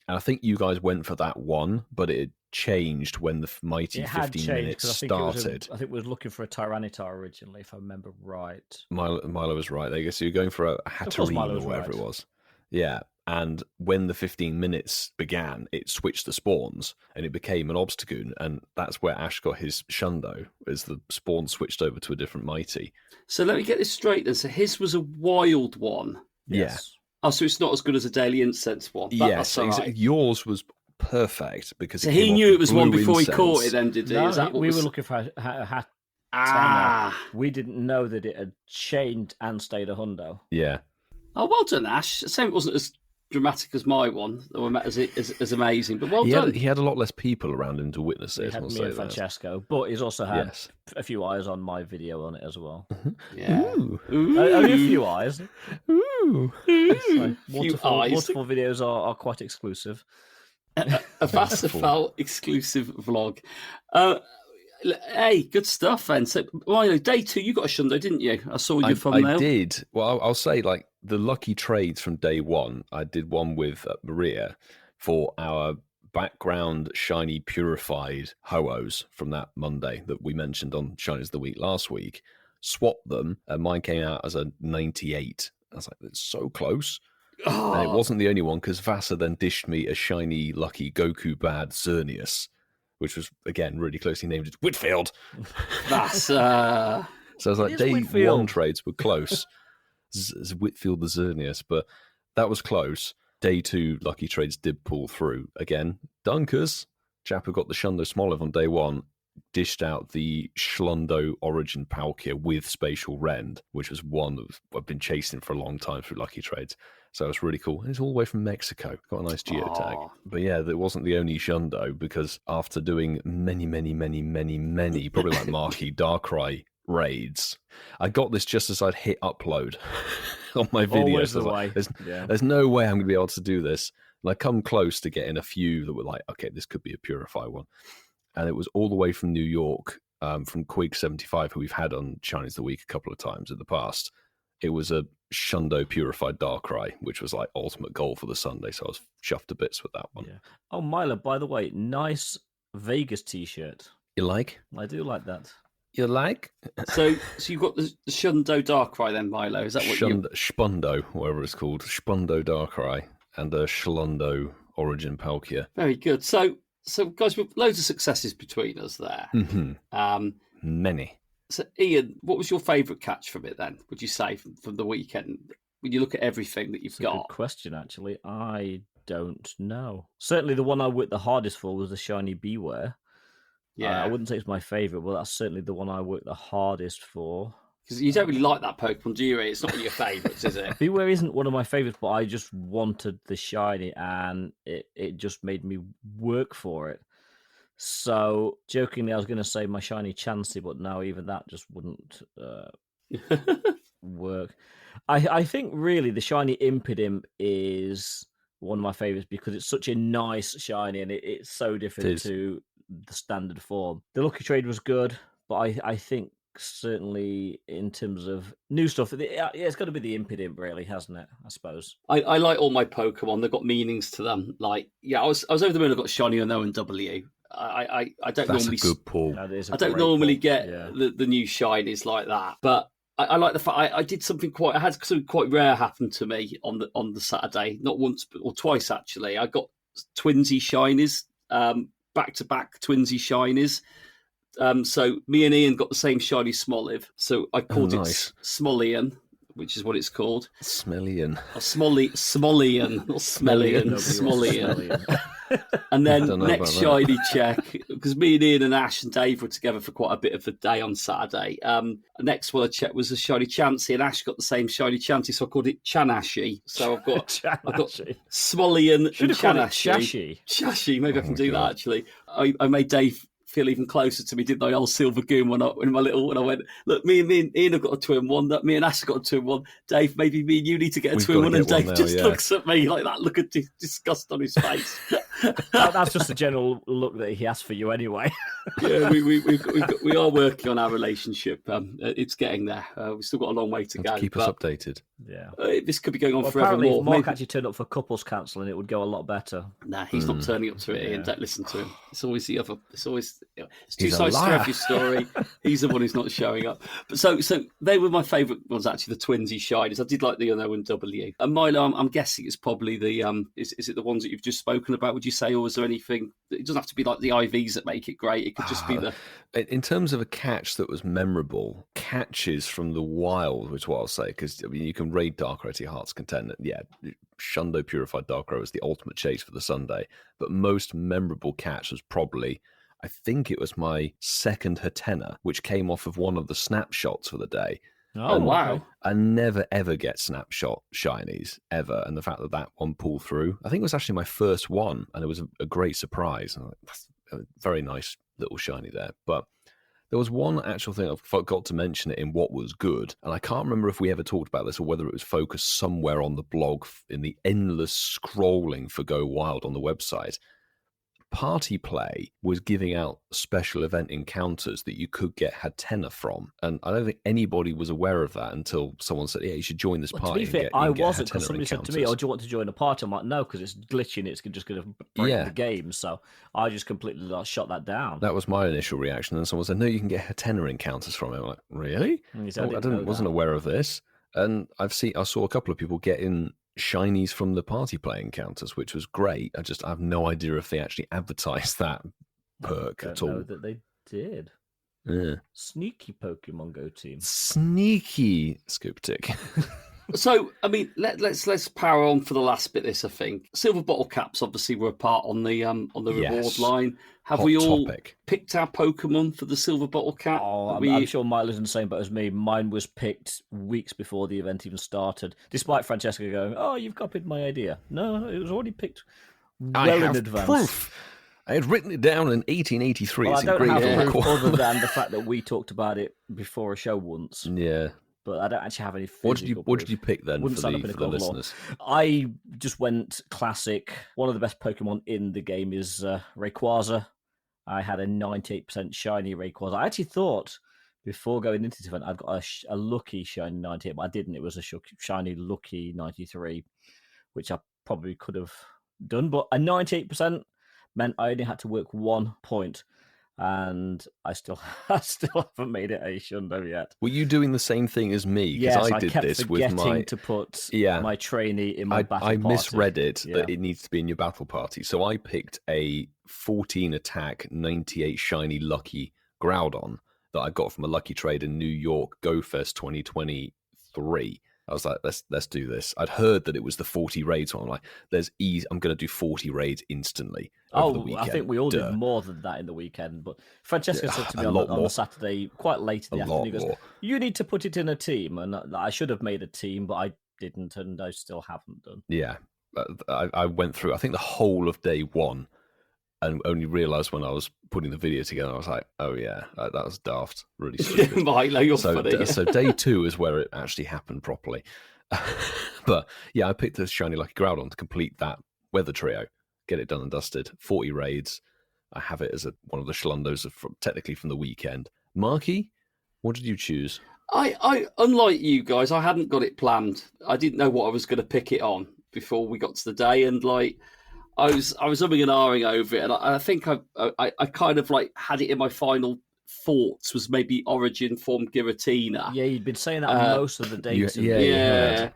And I think you guys went for that one, but it changed when the mighty 15 minutes started. I think we were looking for a Tyranitar originally, if I remember right. Milo was right there. So you're going for a Hatterene or whatever it was. Yeah. And when the 15 minutes began, it switched the spawns and it became an Obstagoon. And that's where Ash got his shundo, as the spawn switched over to a different mighty. So let me get this straight then. So his was a wild one. Yes. Oh, so it's not as good as a daily incense one. Yes, right. Yours was perfect because so he knew it was one before he caught it. Then did he? No, Is that what we were looking for a hat. We didn't know that it had chained and stayed a hundo. Yeah. Oh, well done, Ash. Same, it wasn't as dramatic as my one, or as amazing, but well done. He had a lot less people around him to witness it. He had me and Francesco, but he's also had a few eyes on my video on it as well. Yeah. Ooh. Only a few eyes. Ooh. So, waterfall videos are quite exclusive. A Masterful exclusive vlog. Hey, good stuff, then. So, Milo, day 2, you got a shundo, didn't you? I saw your thumbnail. I did. Well, I'll say, the lucky trades from day 1, I did one with Maria for our background shiny purified Ho-Ohs from that Monday that we mentioned on Shinies of the Week last week. Swapped them, and mine came out as a 98. I was like, it's so close. Oh. And it wasn't the only one, because Vassar then dished me a shiny lucky Goku Bad Xerneas, which was, again, really closely named as Whitfield. That's So I was like, day Whitfield. 1 trades were close. Whitfield the Xerneas, but that was close. Day 2 lucky trades did pull through. Again, Dunkers. Chap who got the Shundo Smoliv on day 1 dished out the Schlundo Origin Palkia with Spatial Rend, which was one that I've been chasing for a long time through lucky trades. So it was really cool. And it's all the way from Mexico. Got a nice geotag. Aww. But yeah, that wasn't the only Shundo, because after doing many, probably like Marquee Darkrai raids, I got this just as I'd hit upload on my video. Always so the way. There's no way I'm going to be able to do this. And I come close to getting a few that were like, okay, this could be a Purify one. And it was all the way from New York, from Quig75, who we've had on Shinies of the Week a couple of times in the past. It was a Shundo Purified Darkrai, which was like ultimate goal for the Sunday, so I was chuffed to bits with that one. Yeah. Oh, Milo, by the way, nice Vegas t-shirt. You like? I do like that. You like? So you've got the Shundo Darkrai then, Milo? Is that what Spundo, whatever it's called. Spundo Darkrai and a Schlundo Origin Palkia. Very good. So guys, with loads of successes between us there. Mm-hmm. Many. So, Ian, what was your favourite catch from it then, would you say, from the weekend? When you look at everything that you've got. Good question, actually. I don't know. Certainly the one I worked the hardest for was the Shiny Beware. Yeah. I wouldn't say it's my favourite, but that's certainly the one I worked the hardest for. Because you don't really like that Pokemon, do you? It's not one of your favourites, is it? Beware isn't one of my favourites, but I just wanted the Shiny, and it just made me work for it. So, jokingly, I was going to say my Shiny Chansey, but no, even that just wouldn't work. I think, really, the Shiny Impidimp is one of my favourites because it's such a nice Shiny, and it's so different to the standard form. The Lucky Trade was good, but I think certainly in terms of new stuff, it's got to be the Impidimp, really, hasn't it? I suppose. I like all my Pokemon. They've got meanings to them. Like, I was over the moon. I got Shiny Uno and W. I don't That's normally. a good pull. I don't normally get the new Shinies like that, but I like the fact I did something I had something quite rare happen to me on the Saturday. Not once, or twice actually. I got Twinsy Shinies, back to back Twinsy Shinies. So me and Ian got the same shiny Smoliv. So I called it Smolian, which is what it's called. Smellian. Smolian, not Smellian. Smolian. And then next shiny check, because me and Ian and Ash and Dave were together for quite a bit of the day on Saturday. The next one I checked was a shiny Chansey, and Ash got the same shiny Chansey, so I called it Chanashi. So I've got Smolly and Chanashi. Shashi, maybe I can do that actually. I made Dave feel even closer to me, didn't I? Old Silver Goon when I went, look, me and Ian have got a 2-in-1, that me and Ash have got a 2-in-1. Dave, maybe me and you need to get a 2-in-1, and Dave just looks at me like that look of disgust on his face. That's just the general look that he has for you anyway. Yeah, we are working on our relationship. It's getting there. We've still got a long way to go. Keep us updated. Yeah, this could be going on forever apparently, more. If Mark actually turned up for couples counselling, it would go a lot better. Nah, he's not turning up to it, Ian. Don't listen to him. It's always the other. It's two sides to every story. He's the one who's not showing up. But so they were my favourite ones, actually, the Twinsy Shinies. I did like the O and W. And Milo, I'm guessing it's probably the is it the ones that you've just spoken about, would you say, or was there anything? It doesn't have to be like the IVs that make it great. It could just be the... In terms of a catch that was memorable, catches from the wild, which is what I'll say, because you can raid Darkrai to your heart's content. Yeah, Shundo Purified Darkrai was the ultimate chase for the Sunday, but most memorable catch was probably, I think it was my second Hatena, which came off of one of the snapshots for the day. Oh, wow. I never, ever get snapshot shinies, ever. And the fact that one pulled through, I think it was actually my first one, and it was a great surprise. That's a very nice little shiny there. But there was one actual thing I forgot to mention it in what was good, and I can't remember if we ever talked about this or whether it was focused somewhere on the blog in the endless scrolling for Go Wild on the website. Party Play was giving out special event encounters that you could get Hatena from, and I don't think anybody was aware of that until someone said, "Yeah, you should join this party." To be fair, I wasn't, because somebody said to me, "Oh, do you want to join a party?" I'm like, "No, because it's glitching. It's just going to break the game." So I just completely shut that down. That was my initial reaction, and someone said, "No, you can get Hatena encounters from it." I'm like, "Really?" I wasn't aware of this, and I saw a couple of people getting shinies from the Party Play encounters, which was great. I have no idea if they actually advertised that perk at all. I don't know that they did. Yeah. Sneaky Pokemon Go team. Sneaky Scoop Tick. So, I mean, let's power on for the last bit. This, I think, silver bottle caps obviously were a part on the reward line. Have we all picked our Pokemon for the silver bottle cap? Oh, I'm sure Milo's in the same boat as me. Mine was picked weeks before the event even started, despite Francesca going, "Oh, you've copied my idea." No, it was already picked well in advance. Proof. I had written it down in 1883. Well, I don't have proof other than the fact that we talked about it before a show once. Yeah. But I don't actually have any physical What did you pick then for the listeners? I just went classic. One of the best Pokemon in the game is Rayquaza. I had a 98% shiny Rayquaza. I actually thought before going into this event I'd got a lucky shiny 98, but I didn't. It was a shiny lucky 93, which I probably could have done. But a 98% meant I only had to work 1 point. And I still haven't made it a Shundo yet. Were you doing the same thing as me? Yes, I did kept this forgetting with my to put my trainee in my battle party. I misread it that it needs to be in your battle party. So I picked a 14 attack, 98 shiny lucky Groudon that I got from a lucky trade in New York Go Fest 2023. I was like, let's do this. I'd heard that it was the 40 raids one. I'm like, there's ease. I'm going to do 40 raids instantly over the weekend. I think we all did more than that in the weekend. But Francesca said to me on the Saturday, quite late in the afternoon, he goes, "You need to put it in a team." And I should have made a team, but I didn't, and I still haven't done. Yeah. I went through, I think, the whole of day one, and only realised when I was putting the video together, I was like, "Oh yeah, that was daft, really stupid." Milo, you're funny. So day two is where it actually happened properly. But yeah, I picked this shiny lucky Groudon to complete that weather trio, get it done and dusted. 40 raids. I have it as one of the Schlundos technically from the weekend. Marky, what did you choose? I unlike you guys, I hadn't got it planned. I didn't know what I was going to pick it on before we got to the day, and I was umming and ahhing over it, and I think I kind of had it in my final thoughts was maybe Origin form Giratina. Yeah, you'd been saying that most of the days. Yeah.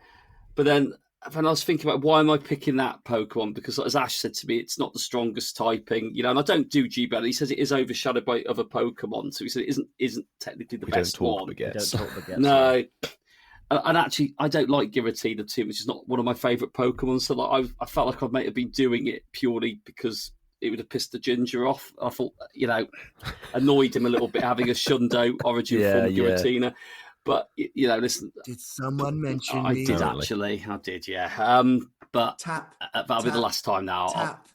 But then when I was thinking about why am I picking that Pokemon, because as Ash said to me, it's not the strongest typing, and I don't do G-Bell. He says it is overshadowed by other Pokemon, so he said it isn't technically the best one. We don't talk baguettes. No. And actually, I don't like Giratina too much. It's not one of my favourite Pokemon. So like, I felt like I might have been doing it purely because it would have pissed the Ginger off. I thought, annoyed him a little bit having a Shundo origin form Giratina. But, listen. Did someone mention I me? did, actually. I did, yeah. But Tap. That'll be the last time now. Tap.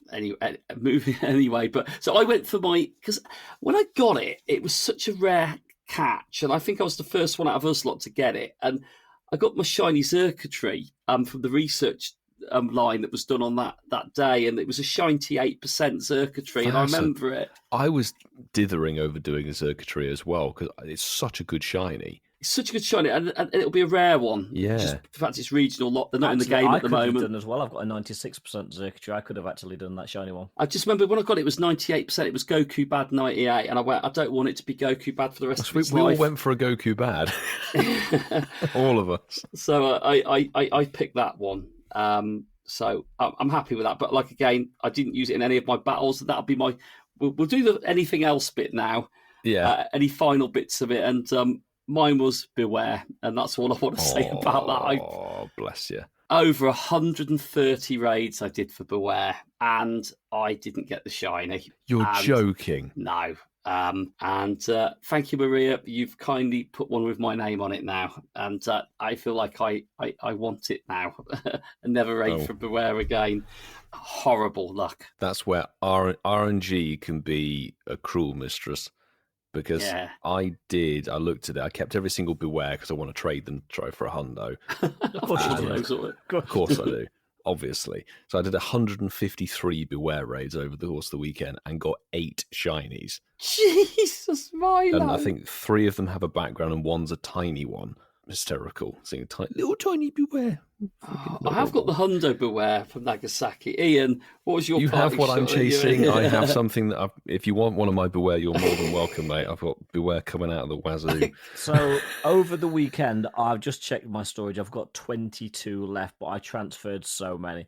Moving anyway. But so I went for because when I got it, it was such a rare catch. And I think I was the first one out of us lot to get it. And I got my shiny Xurkitree from the research line that was done on that day, and it was a 98% Xurkitree, and I remember it. I was dithering over doing a Xurkitree as well because it's such a good shiny. It's such a good shiny, and it'll be a rare one. Yeah. Just the fact it's regional, they're not in the game at the moment. I could have done as well. I've got a 96% Xurkitree. I could have actually done that shiny one. I just remember when I got it was 98%. It was Goku Bad 98, and I went, I don't want it to be Goku Bad for the rest of its life. We all went for a Goku Bad. All of us. So I picked that one. So I'm happy with that. But like again, I didn't use it in any of my battles. That'll be my. We'll do the anything else bit now. Yeah. Any final bits of it, and mine was Beware, and that's all I want to say about that. Oh, bless you. Over 130 raids I did for Beware, and I didn't get the shiny. You're joking. No. And thank you, Maria. You've kindly put one with my name on it now, and I feel like I want it now. And never raid for Beware again. Horrible luck. That's where RNG can be a cruel mistress. Because I looked at it, I kept every single Beware because I want to trade them, try for a hundo. Of course you do. Of course I do, obviously. So I did 153 Beware raids over the course of the weekend and got 8 shinies. Jesus, Milo. And I think 3 of them have a background and one's a tiny one. Hysterical. Seeing little tiny Beware. I have got the Hundo Beware from Nagasaki. Ian, what was your You have what I'm chasing. Yeah. I have something that if you want one of my Beware, you're more than welcome, mate. I've got Beware coming out of the wazoo. So over the weekend, I've just checked my storage. I've got 22 left, but I transferred so many.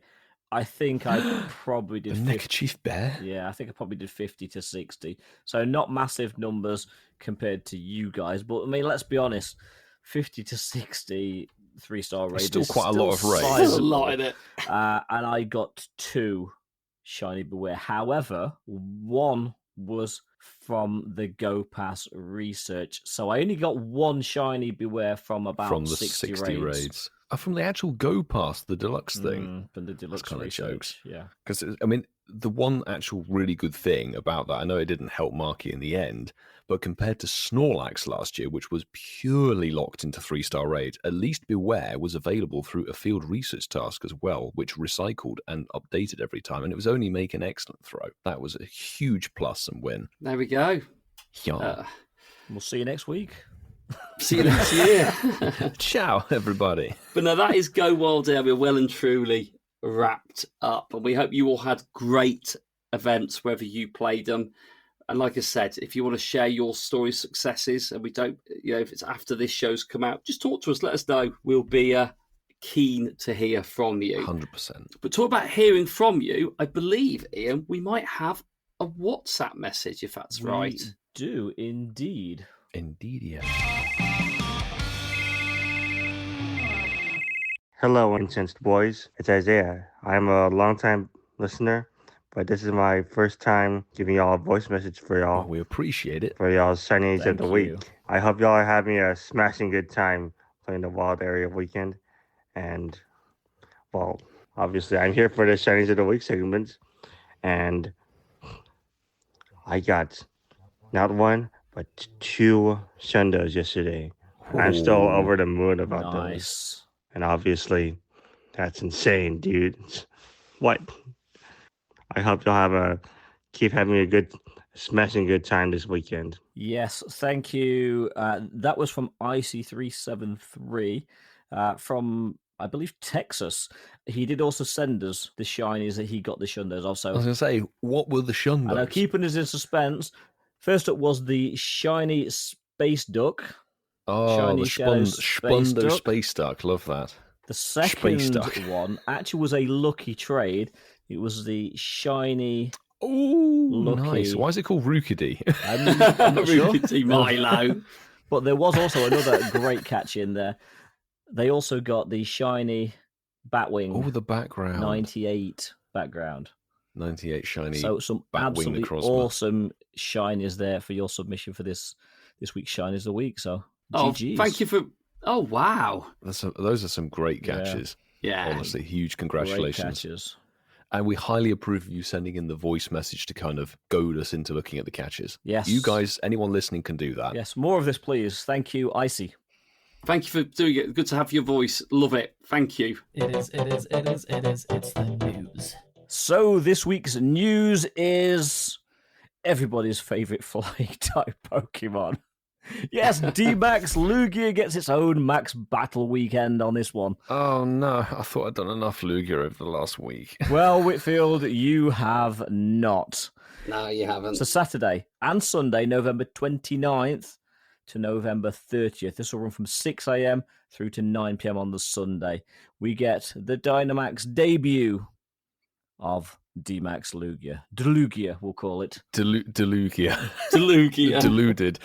I think I probably did the Neckerchief Bear? Yeah, I think I probably did 50 to 60. So not massive numbers compared to you guys. But I mean, let's be honest, 50 to 60 3-star raids. Still quite a lot of raids. There's a lot in it. And I got 2 shiny Beware. However, one was from the Go Pass research. So I only got 1 shiny Beware from about 60 raids. From the actual Go Pass, the deluxe thing. From the deluxe kind research, of jokes. Yeah. Because, I mean, the one actual really good thing about that, I know it didn't help Marky in the end, but compared to Snorlax last year, which was purely locked into 3-star raids, at least Beware was available through a field research task as well, which recycled and updated every time, and it was only make an excellent throw. That was a huge plus and win. There we go. Yeah. We'll see you next week. See you next year. Ciao, everybody. But no, that is Go Wild Area well and truly wrapped up. And we hope you all had great events, whether you played them. And like I said, if you want to share your story successes, and we don't, if it's after this show's come out, just talk to us. Let us know. We'll be keen to hear from you. 100%. But talk about hearing from you, I believe, Ian, we might have a WhatsApp message, if that's right. We do indeed. Indeed, yes. Hello, Incensed Boys. It's Isaiah. I'm a longtime listener, but this is my first time giving y'all a voice message for y'all. Oh, we appreciate it. For y'all's Shinies of the week. I hope y'all are having a smashing good time playing the Wild Area weekend. And, well, obviously I'm here for the Shinies of the week segments. And I got not 1, but 2 Shundos yesterday. Ooh, I'm still over the moon about those. And obviously, that's insane, dude. What? I hope y'all keep having a good, smashing good time this weekend. Yes, thank you. That was from IC373 from, I believe, Texas. He did also send us the shinies that he got the Shundos of. So I was going to say, what were the Shundos? I know, keeping us in suspense. First up was the shiny Space Duck. Oh, shiny the Spundo Space Duck. Love that. The second one actually was a lucky trade. It was the shiny. Oh, nice. Why is it called Rookidee? Rookidee Milo. But there was also another great catch in there. They also got the shiny Batwing. Oh, the background. 98 background. 98 shiny. So some Batwing absolutely awesome shinies there for your submission for this week's Shinies of the Week. So, GGs. Thank you for... Oh, wow. Those are some great catches. Yeah. Honestly, huge congratulations. Great catches. And we highly approve of you sending in the voice message to kind of goad us into looking at the catches. Yes. You guys, anyone listening can do that. Yes, more of this, please. Thank you, Icy. Thank you for doing it. Good to have your voice. Love it. Thank you. It is. It's the news. So this week's news is everybody's favourite flying type Pokemon. Yes, D-Max Lugia gets its own Max Battle weekend on this one. Oh no, I thought I'd done enough Lugia over the last week. Well, Whitfield, you have not. No, you haven't. So Saturday and Sunday, November 29th to November 30th. This will run from 6 a.m. through to 9 p.m. on the Sunday. We get the Dynamax debut of D-Max Lugia. Delugia, we'll call it. Delugia. Delugia. Deluded.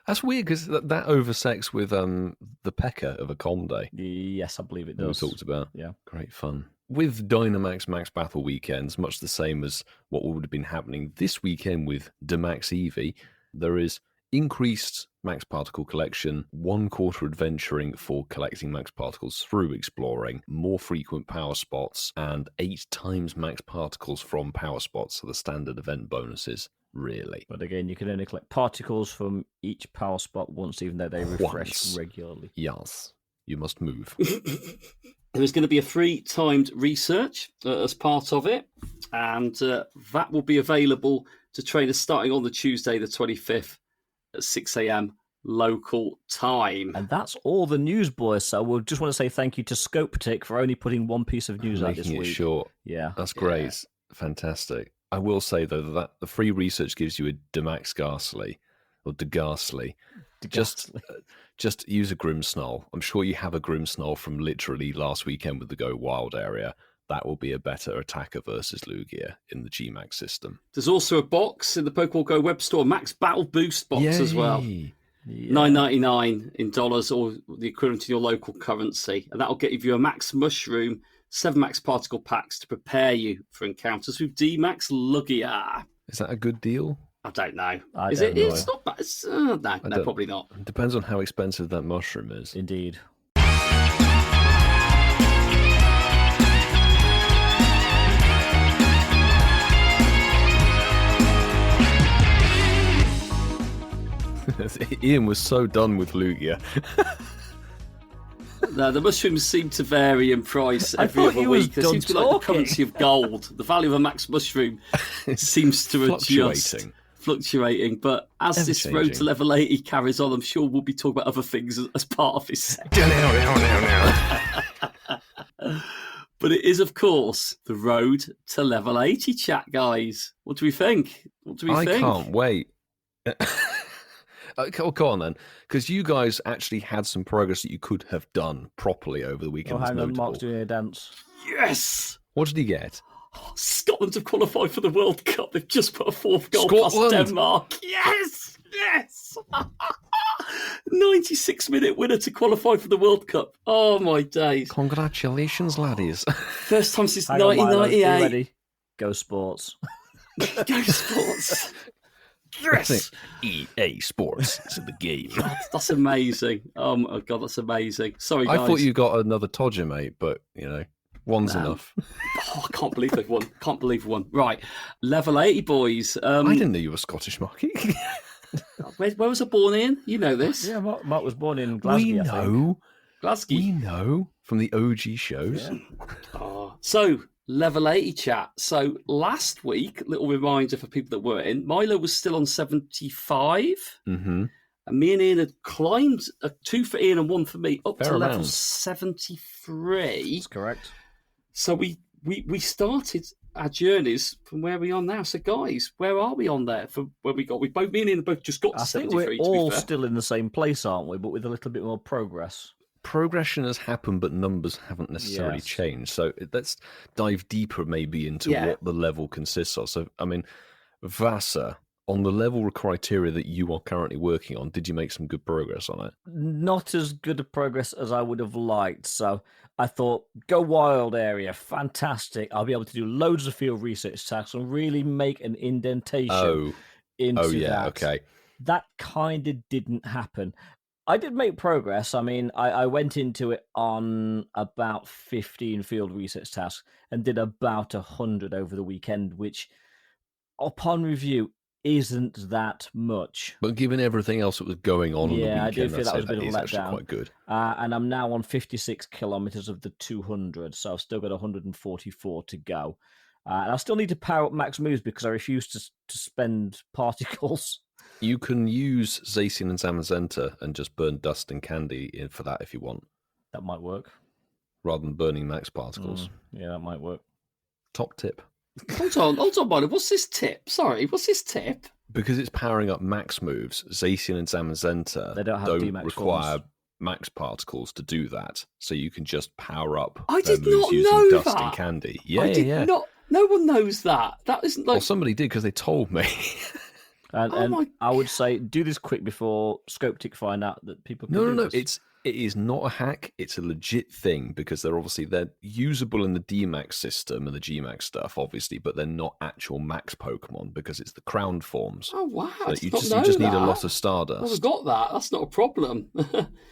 That's weird because that oversects with the P.E.K.K.A. of a Conde. Yes, I believe it does. We talked about. Yeah. Great fun. With Dynamax Max Battle weekends, much the same as what would have been happening this weekend with Demax Eevee, there is increased Max Particle collection, 1/4 adventuring for collecting Max Particles through exploring, more frequent power spots, and 8 times Max Particles from power spots, so the standard event bonuses, really. But again, you can only collect particles from each power spot once, even though they refresh regularly. Yes, you must move. There's going to be a free timed research as part of it, and that will be available to trainers starting on the Tuesday, the 25th at 6 a.m. local time. And that's all the news, boys. So we'll just want to say thank you to ScopeTick for only putting one piece of news out this week. Making it short. Yeah. That's great. Yeah. Fantastic. I will say, though, that the free research gives you a Demax Ghastly, or DeGastly. Just use a Grimmsnarl. I'm sure you have a Grimmsnarl from literally last weekend with the Go Wild area. That will be a better attacker versus Lugia in the G-Max system. There's also a box in the Pokemon Go web store, Max Battle Boost box as well. Yeah. $9.99 in dollars or the equivalent in your local currency. And that'll get you a Max Mushroom, 7 Max Particle packs to prepare you for encounters with D-Max Lugia. Is that a good deal? I don't know. Is it? It's not bad. No, probably not. It depends on how expensive that mushroom is. Indeed. Ian was so done with Lugia. No, the mushrooms seem to vary in price every other week. They seem to be like the currency of gold. The value of a max mushroom seems to adjust. Fluctuating. But as this road to level 80 carries on, I'm sure we'll be talking about other things as part of this section. But it is, of course, the road to level 80, chat, guys. What do we think? I can't wait. Go on then, because you guys actually had some progress that you could have done properly over the weekend. Oh, hang on, Mark's doing a dance. Yes! What did he get? Scotland have qualified for the World Cup. They've just put a 4th goal past Denmark. Yes! 96-minute winner to qualify for the World Cup. Oh, my days. Congratulations, laddies. First time since 1998. Ready? Go Sports. Go Sports. Yes! EA Sports is in the game. God, that's amazing. Oh my God, that's amazing. Sorry, guys. I thought you got another Todger, mate, but, one's enough. Oh, I can't believe they've won. Right, level 80, boys. I didn't know you were Scottish, Marky. Where was I born in? You know this. Yeah, Mark was born in Glasgow. We know. Glasgow. We know from the OG shows. Yeah. So, level 80 chat. So last week, little reminder for people that were in, Milo was still on 75. Mm-hmm. And me and Ian had climbed 2 for Ian and 1 for me up to level amount. 73. That's correct. So we started our journeys from where we are now. So guys, where are we on there from where we got? Me and Ian both just got to 73. I think we're all still in the same place, aren't we? But with a little bit more progress. Progression has happened, but numbers haven't necessarily changed. So let's dive deeper maybe into what the level consists of. So, I mean, Vasa, on the level criteria that you are currently working on, did you make some good progress on it? Not as good a progress as I would have liked. So I thought, go wild area, fantastic. I'll be able to do loads of field research tasks and really make an indentation into that. Okay. That kind of didn't happen. I did make progress. I mean, I went into it on about 15 field research tasks and did about 100 over the weekend, which, upon review, isn't that much. But given everything else that was going on the weekend, I do feel that was a bit of a letdown. Quite good. And I'm now on 56 kilometers of the 200, so I've still got 144 to go. And I still need to power up max moves because I refuse to spend particles. You can use Zacian and Zamazenta and just burn dust and candy in for that if you want. That might work. Rather than burning max particles. Yeah, that might work. Top tip. Hold on, Milo. What's this tip? Sorry, what's this tip? Because it's powering up max moves, Zacian and Zamazenta don't require max particles to do that. So you can just power up their moves using dust and candy. Yeah. No one knows that. That isn't like... Well, somebody did because they told me. And I would say do this quick before Scoptic find out that people can do this. It is not a hack. It's a legit thing because they're usable in the DMAX system and the GMAX stuff, obviously, but they're not actual max Pokemon because it's the crowned forms. Oh wow! You just need a lot of Stardust. Well, we've got that. That's not a problem.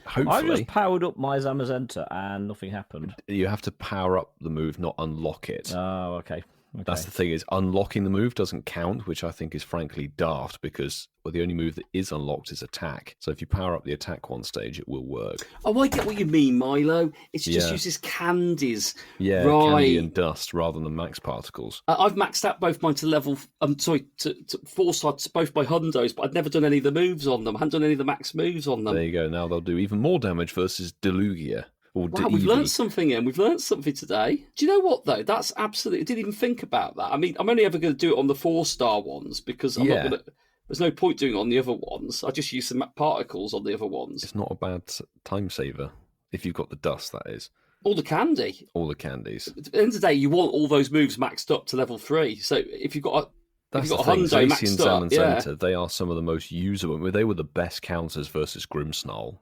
Hopefully, I just powered up my Zamazenta and nothing happened. You have to power up the move, not unlock it. Oh, okay. That's the thing, is unlocking the move doesn't count, which I think is frankly daft because the only move that is unlocked is attack. So if you power up the attack one stage, it will work. Oh, I get what you mean, Milo. It just uses candies. Yeah, right. Candy and dust rather than max particles. I've maxed out both mine to level... to 4-star, both by hundos, but I'd never done any of the moves on them. I hadn't done any of the max moves on them. There you go. Now they'll do even more damage versus Delugia. Wow, we've learned something, Ian. We've learned something today. Do you know what, though? That's absolutely... I didn't even think about that. I mean, I'm only ever going to do it on the 4-star ones because I'm not going to... There's no point doing it on the other ones. I just use some particles on the other ones. It's not a bad time saver. If you've got the dust, that is. All the candy. All the candies. At the end of the day, you want all those moves maxed up to level 3. So if you've got a hundo maxed up... Zenta, they are some of the most usable. I mean, they were the best counters versus Grimmsnarl.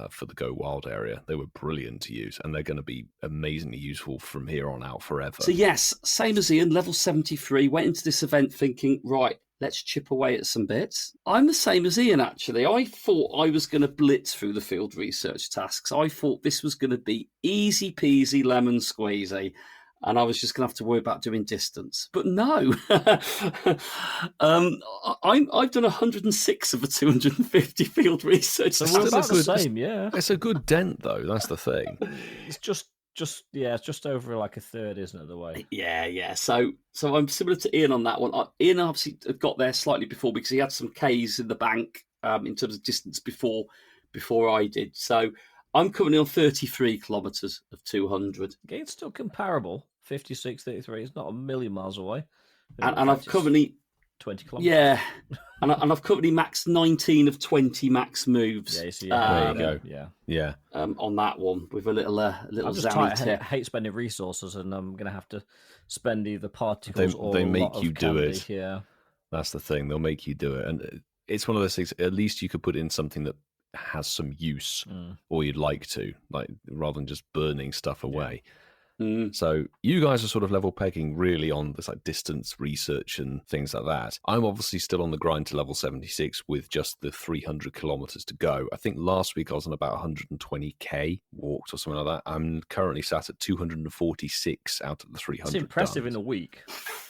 For the Go Wild area. They were brilliant to use, and they're going to be amazingly useful from here on out forever. So yes, same as Ian, level 73, went into this event thinking, right, let's chip away at some bits. I'm the same as Ian, actually. I thought I was going to blitz through the field research tasks. I thought this was going to be easy peasy lemon squeezy, and I was just going to have to worry about doing distance. But no. I've done 106 of the 250 field research. So we're about the same, yeah. It's a good dent, though. That's the thing. It's just over like a third, isn't it, the way? Yeah. So I'm similar to Ian on that one. Ian obviously got there slightly before because he had some Ks in the bank in terms of distance before I did. So I'm currently on 33 kilometres of 200. Okay, it's still comparable. 56, 33. It's not a million miles away. And I've currently 20 kilometres. Yeah, and I've currently maxed 19 of 20 max moves. Yeah, you see, there you go. Yeah. On that one with a little Zammy tip. I hate spending resources, and I'm going to have to spend either particles or they a make lot you of do candy. it. Yeah, that's the thing. They'll make you do it, and it's one of those things. At least you could put in something that has some use, or you'd like to, like rather than just burning stuff away. So you guys are sort of level pegging really on this like distance research and things like that. I'm obviously still on the grind to level 76 with just the 300 kilometers to go. I think last week I was on about 120k walked or something like that. I'm currently sat at 246 out of the 300. It's impressive in a week.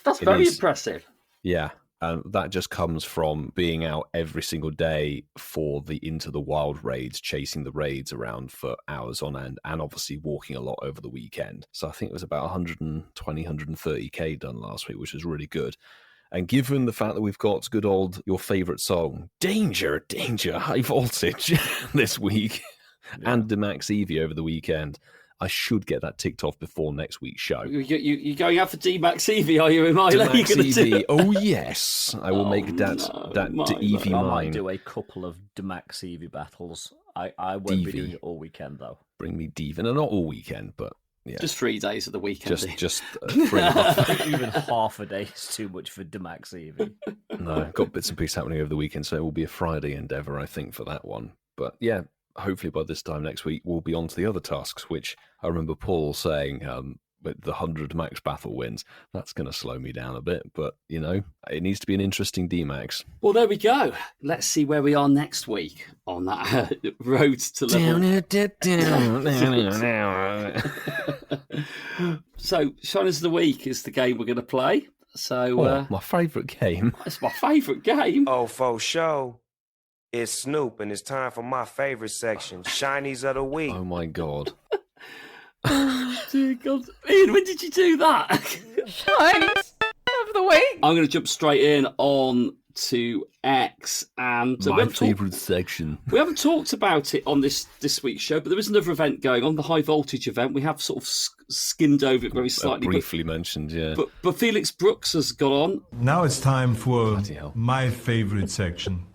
That's very impressive. Yeah. And that just comes from being out every single day for the Into the Wild raids, chasing the raids around for hours on end, and obviously walking a lot over the weekend. So I think it was about 120, 130k done last week, which was really good. And given the fact that we've got good old, your favourite song, Danger, High Voltage, this week, and the Max Eevee over the weekend, I should get that ticked off before next week's show. You're going out for D-Max Eevee, are you, Milo? D-Max Eevee. Oh, yes. I will make that Eevee mine. I might do a couple of D-Max Eevee battles. I won't be doing it all weekend, though. Bring me Diva. No, not all weekend, but Yeah. Just 3 days of the weekend. Just 3.5. Even half a day is too much for Demax Evie. No, got bits and pieces happening over the weekend, so it will be a Friday endeavour, I think, for that one. But yeah, hopefully by this time next week, we'll be on to the other tasks, which I remember Paul saying, with the 100 max battle wins, that's going to slow me down a bit. But, you know, it needs to be an interesting D-Max. Well, there we go. Let's see where we are next week on that road to level. So, Shinies of the Week is the game we're going to play. So, my favourite game. It's my favourite game. Oh, for sure. It's Snoop, and it's time for my favourite section, Shinies of the Week. Oh, my God. Oh, dear God. Ian, when did you do that? Shinies of the Week. I'm going to jump straight in on to X. And my favourite section. We haven't talked about it on this week's show, but there is another event going on, the high voltage event. We have sort of skimmed over it very slightly. Briefly mentioned, yeah. But Felix Brooks has got on. Now it's time for my favourite section.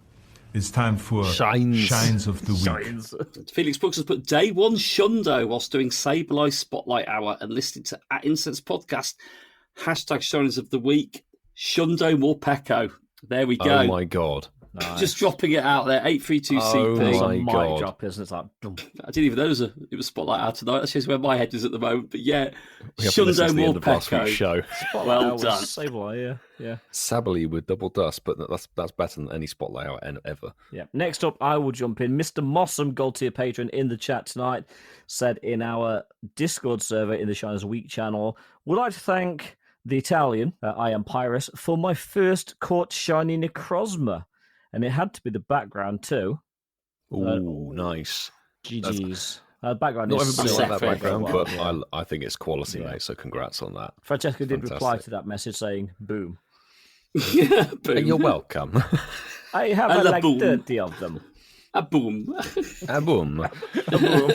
It's time for Shines of the Week. Felix Brooks has put day one Shundo whilst doing Sableye Spotlight Hour and listening to At Incense Podcast. Hashtag Shines of the Week. Shundo more Pecco. There we go. Oh my God. Nice. Just dropping it out there. 832 CP. Oh my God. Drop, isn't it? It's like, I didn't even know it was Spotlight Hour tonight. That shows where my head is at the moment. But yeah, Shundo more Pecco. Show. Well done. Sableye, yeah. Sably with double dust, but that's better than any Spotlight Hour ever. Yeah. Next up, I will jump in. Mr. Mossam, gold tier patron in the chat tonight, said in our Discord server in the Shines Week channel, would like to thank the Italian, I am Pyrus, for my first caught shiny Necrozma. And it had to be the background too. Ooh, nice. GG's. Background Not is everybody like that background, well, but yeah. I think it's quality, mate, so congrats on that. Francesca did reply to that message saying, boom. Yeah, boom. You're welcome. I have like 30 of them. A boom. A boom. A boom.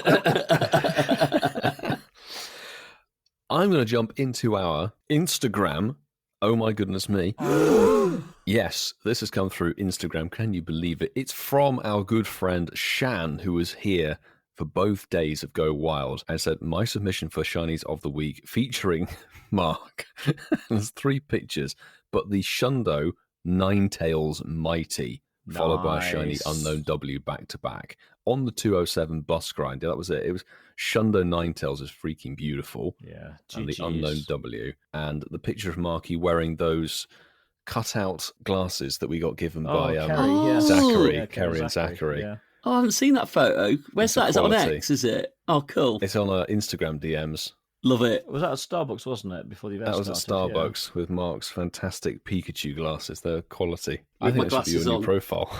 I'm going to jump into our Instagram. Oh my goodness me. Yes, this has come through Instagram. Can you believe it? It's from our good friend Shan, who was here for both days of Go Wild and said, my submission for Shinies of the Week featuring Mark. There's 3 pictures, but the Shundo Ninetales Mighty, followed by a shiny Unknown W back to back on the 207 bus grind. Yeah, that was it. It was Shundo Ninetales is freaking beautiful. Yeah. And the Unknown W. And the picture of Marky wearing those cutout glasses that we got given by Zachary. Yeah, Kerry and Zachary. Yeah. Oh, I haven't seen that photo. Where's that? Is that on X, is it? Oh, cool. It's on our Instagram DMs. Love it. Was that at Starbucks, wasn't it, before the event That was at Starbucks with Mark's fantastic Pikachu glasses. They're quality. I think that should be your new profile.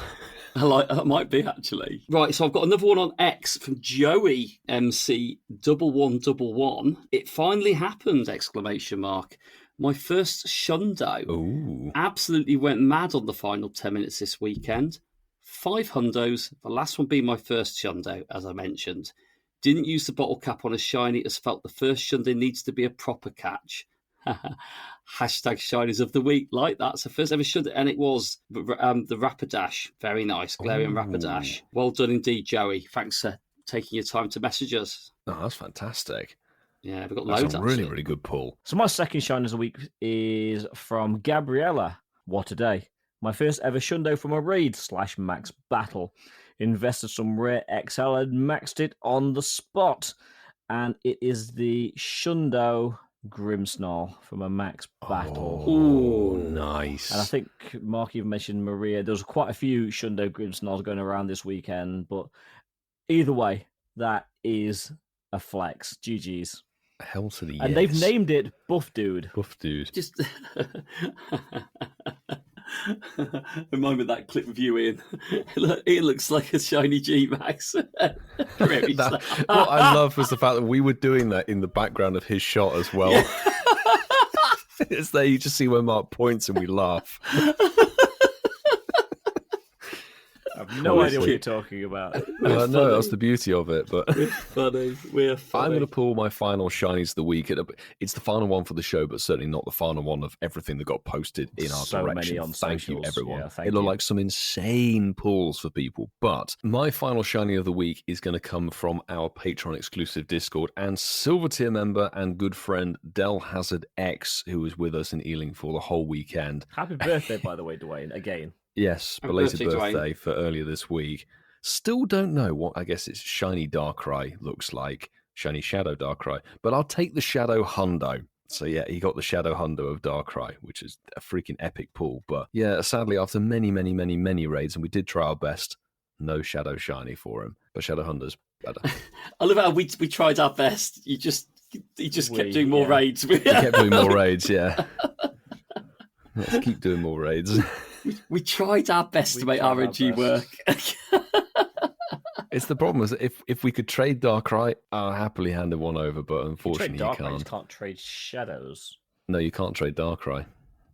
That might be, actually. Right, so I've got another one on X from Joey MC 1111. It finally happened! ! My first Shundo. Ooh. Absolutely went mad on the final 10 minutes this weekend. 5 hundos, the last one being my first Shundo, as I mentioned. Didn't use the bottle cap on a shiny, as felt the first Shundo needs to be a proper catch. Hashtag Shinies of the Week, like that. So first ever Shundo, and it was the Rapidash. Very nice, Galarian Rapidash. Well done indeed, Joey. Thanks for taking your time to message us. Oh, that's fantastic. Yeah, we've got That's loads. a really, really good pull. So my second Shinies of the Week is from Gabriella. What a day. My first ever Shundo from a raid / max battle. Invested some rare XL and maxed it on the spot. And it is the Shundo Grimmsnarl from a max battle. Oh, nice. And I think Mark even mentioned Maria. There was quite a few Shundo Grimmsnarls going around this weekend. But either way, that is a flex. GG's. Hell to the yes. And they've named it Buff Dude. Buff Dude. Just remind me of that clip of you, Ian. It looks like a shiny G-Max. What I love was the fact that we were doing that in the background of his shot as well. Yeah. It's there, you just see where Mark points and we laugh. No idea what you're talking about. No, that's the beauty of it. But We're funny. I'm going to pull my final Shinies of the week. It's the final one for the show, but certainly not the final one of everything that got posted in our direction. Thank you, everyone. It looked like some insane pulls for people. But my final Shiny of the week is going to come from our Patreon exclusive Discord and Silver Tier member and good friend Del Hazard X, who was with us in Ealing for the whole weekend. Happy birthday, by the way, Dwayne, again. Yes, belated birthday for earlier this week. Still don't know what, I guess it's Shiny Darkrai looks like. Shiny Shadow Darkrai. But I'll take the Shadow Hundo. So yeah, he got the Shadow Hundo of Darkrai, which is a freaking epic pull. But yeah, sadly, after many raids, and we did try our best, no Shadow Shiny for him. But Shadow Hundo's better. I love how we tried our best. He just kept doing more raids. He kept doing more raids, yeah. Let's keep doing more raids. We tried our best to make RNG work. It's the problem is that if we could trade Darkrai, I'll happily hand him one over, but unfortunately you can't. You can't trade Shadows. No, you can't trade Darkrai.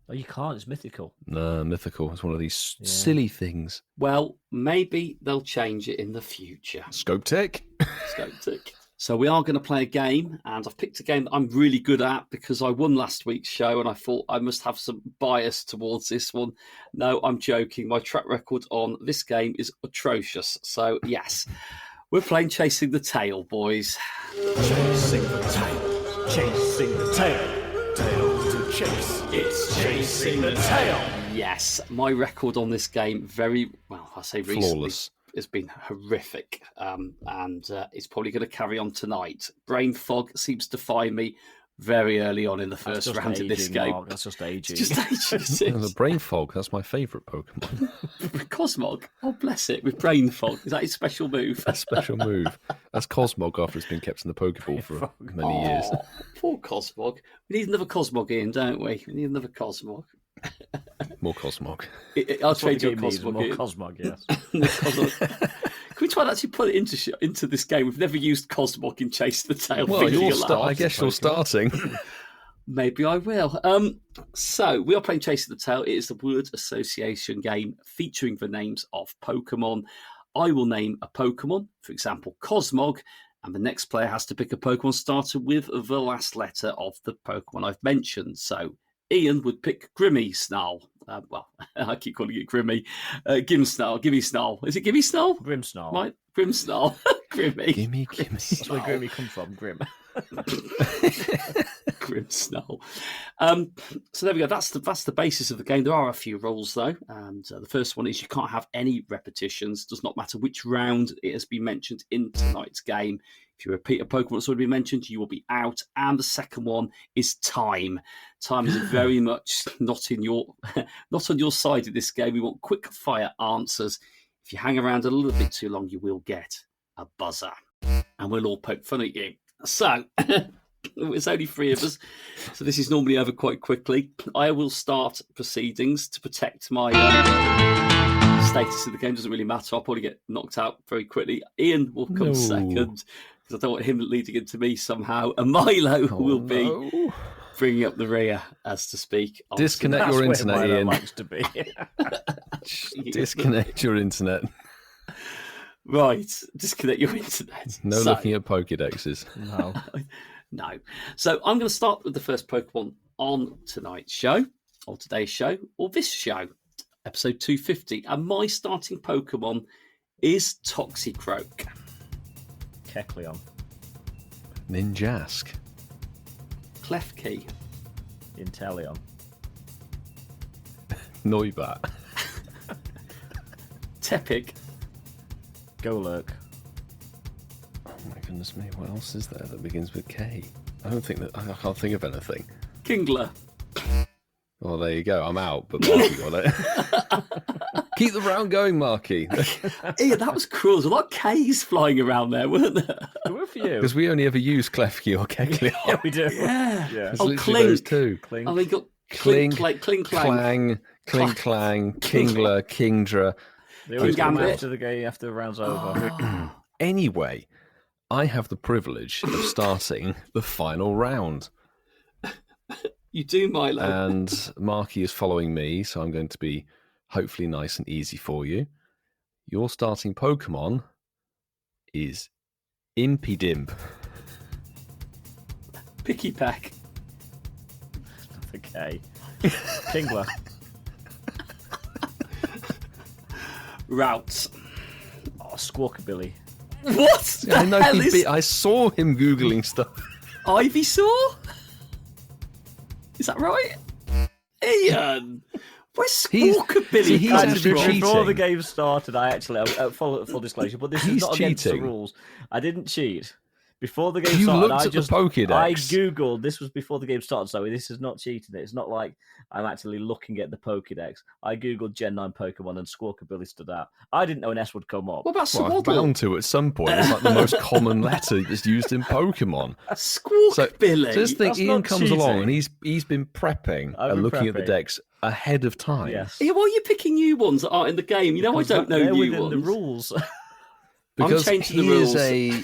Oh, you can't. It's mythical. No, mythical. It's one of these silly things. Well, maybe they'll change it in the future. Scope tick. Scope tick. So we are going to play a game, and I've picked a game that I'm really good at because I won last week's show, and I thought I must have some bias towards this one. No, I'm joking. My track record on this game is atrocious. So, yes, we're playing Chasing the Tail, boys. Chasing the tail. Chasing the tail. Tail to chase. It's Chasing the Tail. Yes, my record on this game, I say recently. Flawless. Has been horrific, and it's probably going to carry on tonight. Brain fog seems to find me very early on in the first round in this game. Mark. That's just aging. Just aging. The brain fog, that's my favourite Pokemon. Cosmog, oh bless it, with brain fog. Is that his special move? A special move. That's Cosmog after it's been kept in the Pokeball for many years. Poor Cosmog. We need another Cosmog in, don't we? We need another Cosmog. More Cosmog. I'll trade you a Cosmog. More Cosmog, yes. Can we try and actually put it into this game? We've never used Cosmog in Chase the Tail. Well, I guess you're starting. Maybe I will. So we are playing Chasing the Tail. It is the word association game featuring the names of Pokemon. I will name a Pokemon, for example, Cosmog, and the next player has to pick a Pokemon starter with the last letter of the Pokemon I've mentioned. So Ian would pick Grimmsnarl. I keep calling it Grimmy. Gimmsnarl. Is it Gimmsnarl? Grimmsnarl. Grimmsnarl. Grimmy. Gimme. That's where Grimmy comes from, Grim. Grimmsnarl. So there we go. That's the basis of the game. There are a few rules though, and the first one is you can't have any repetitions. Does not matter which round it has been mentioned in tonight's game. If you repeat a Pokemon that's already been mentioned, you will be out. And the second one is time. Time is very much not on your side in this game. We want quick fire answers. If you hang around a little bit too long, you will get a buzzer, and we'll all poke fun at you. So it's only three of us, so this is normally over quite quickly. I will start proceedings to protect my status in the game. Doesn't really matter. I'll probably get knocked out very quickly. Ian will come second because I don't want him leading into me somehow. And Milo will be bringing up the rear, as to speak. Disconnect your internet, Ian. Likes to be. Disconnect your internet. Right, disconnect your internet. No looking at Pokédexes. No. So I'm going to start with the first Pokemon on tonight's show, or today's show, or this show, episode 250. And my starting Pokemon is Toxicroak. Kecleon. Ninjask. Klefki. Inteleon. Noibat. Tepig. Golurk. Oh my goodness me, what else is there that begins with K? I can't think of anything. Kingler. Well, there you go. I'm out, but Marky got it. Keep the round going, Marky. Yeah, that was cruel. There's a lot of K's flying around there, weren't there? There were a few. Because we only ever use Klefki or Kecleon. Yeah, we do. Yeah. Oh, Clink. Those two. Clink. Oh, we got Clink, Clink, Clang, Kingler, Kingdra. They always come Gambit. after the game, after the round's over. Anyway, I have the privilege of starting the final round. You do, Milo. And Marky is following me, so I'm going to be hopefully nice and easy for you. Your starting Pokemon is Impidimp. Picky Peck. Okay. Kingler. Routes. Oh, Squawkabilly. What? I know I saw him Googling stuff. Ivysaur? Is that right? Ian! Where's Squawkabilly come from? Before the game started, I actually, full disclosure, but this is not against the cheating. rules. I didn't cheat. Before the game You started, looked at the Pokédex. I Googled, this was before the game started, so this is not cheating. It's not like I'm actually looking at the Pokédex. I Googled Gen 9 Pokemon and Squawkabilly stood out. I didn't know an S would come up. What about Well, I'm Swaddle? bound to at some point. It's like the most common letter that's used in Pokemon. Squawkabilly. So this thing, That's Ian not comes cheating. along and he's been prepping I've and been looking at the prepping. decks ahead of time. Yes. Yeah, why are you picking new ones that aren't in the game? You know Because I don't know they're new within ones. the rules. Because I'm changing the he rules. is a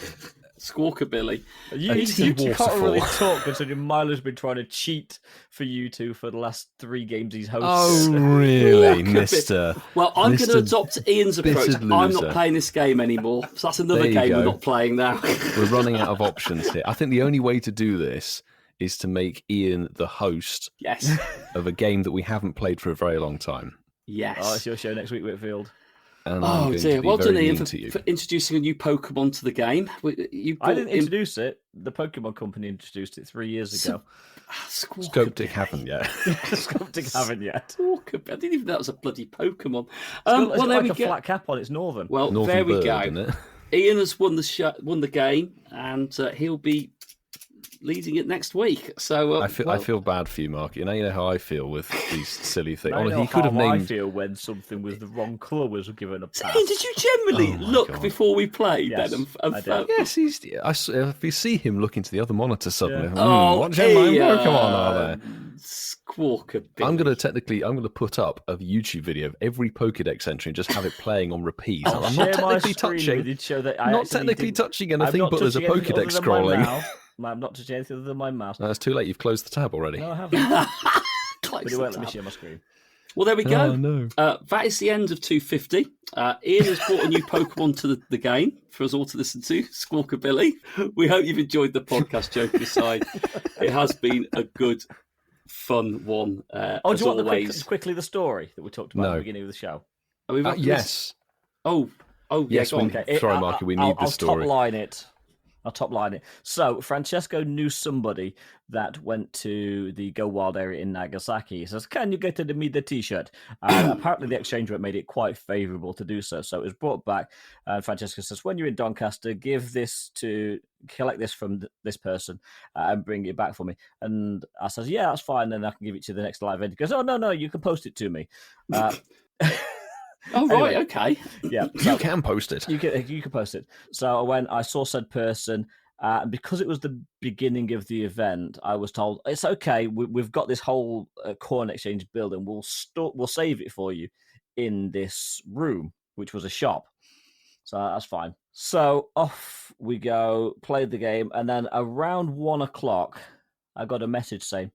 Squawkabilly. You can't really talk considering Milo's been trying to cheat for you two for the last 3 games he's hosted. Oh, really, Squawkabilly. Mister? Well, I'm going to Mr. adopt Ian's approach. Bitted I'm loser. not playing this game anymore. So that's another There you game we're go. not playing now. We're running out of options here. I think the only way to do this is to make Ian the host Yes. of a game that we haven't played for a very long time. Yes. Oh, it's your show next week, Whitfield. And I'm Oh going dear! to be Well very done, Ian, mean to you. for introducing a new Pokemon to the game. You I brought didn't in introduce it. The Pokemon Company introduced it 3 years ago. Scoptic haven't yet. Scoptic haven't yet. Squawkabilly. I didn't even know that was a bloody Pokemon. It's got well, there like we a go. flat cap on its northern. Well, Northern there we bird, go. isn't it? Ian has won the game, and he'll be leading it next week. So I feel bad for you, Mark. You know how I feel with these silly things. I know He could have how I named. feel when something with the wrong colour was given a pass. Ian, did you generally Oh my look God. before we played Yes, then? I did. Yes, if you see him look into the other monitor suddenly, Oh, what Gen 9 Ian. Pokemon are there? Squawkabilly. I'm going to put up a YouTube video of every Pokédex entry and just have it playing on repeat. I'll I'm share not my technically screen touching. with you to show that I Not actually technically didn't- touching I'm anything, not but there's a touching anything Pokédex other than my scrolling. mouth. I'm not touching anything other than my mouse. No, it's too late. You've closed the tab already. No, I haven't. But it won't let me share my screen. Well, there we go. Oh, no. That is the end of 250. Ian has brought a new Pokemon to the game for us all to listen to, Squawkabilly. We hope you've enjoyed the podcast, joking aside. It has been a good, fun one. Do as you want always. quickly the story that we talked about at No. the beginning of the show? Are we back to this? Yes. Oh, Yes, go on. Sorry, Marky, we need I'll the story. I'll top line it. So Francesco knew somebody that went to the Go Wild area in Nagasaki. He says, "Can you get me the T-shirt?" Apparently, the exchange rate made it quite favourable to do so. So it was brought back. And Francesco says, "When you're in Doncaster, collect this from this person and bring it back for me." And I says, "Yeah, that's fine. Then I can give it to the next live event." He goes, "Oh no, you can post it to me." Oh, right, okay. Yeah, You can post it. You can post it. So when I saw said person, because it was the beginning of the event, I was told it's okay. We've got this whole coin exchange building. We'll save it for you in this room, which was a shop. So that's fine. So off we go, played the game, and then around 1 o'clock, I got a message saying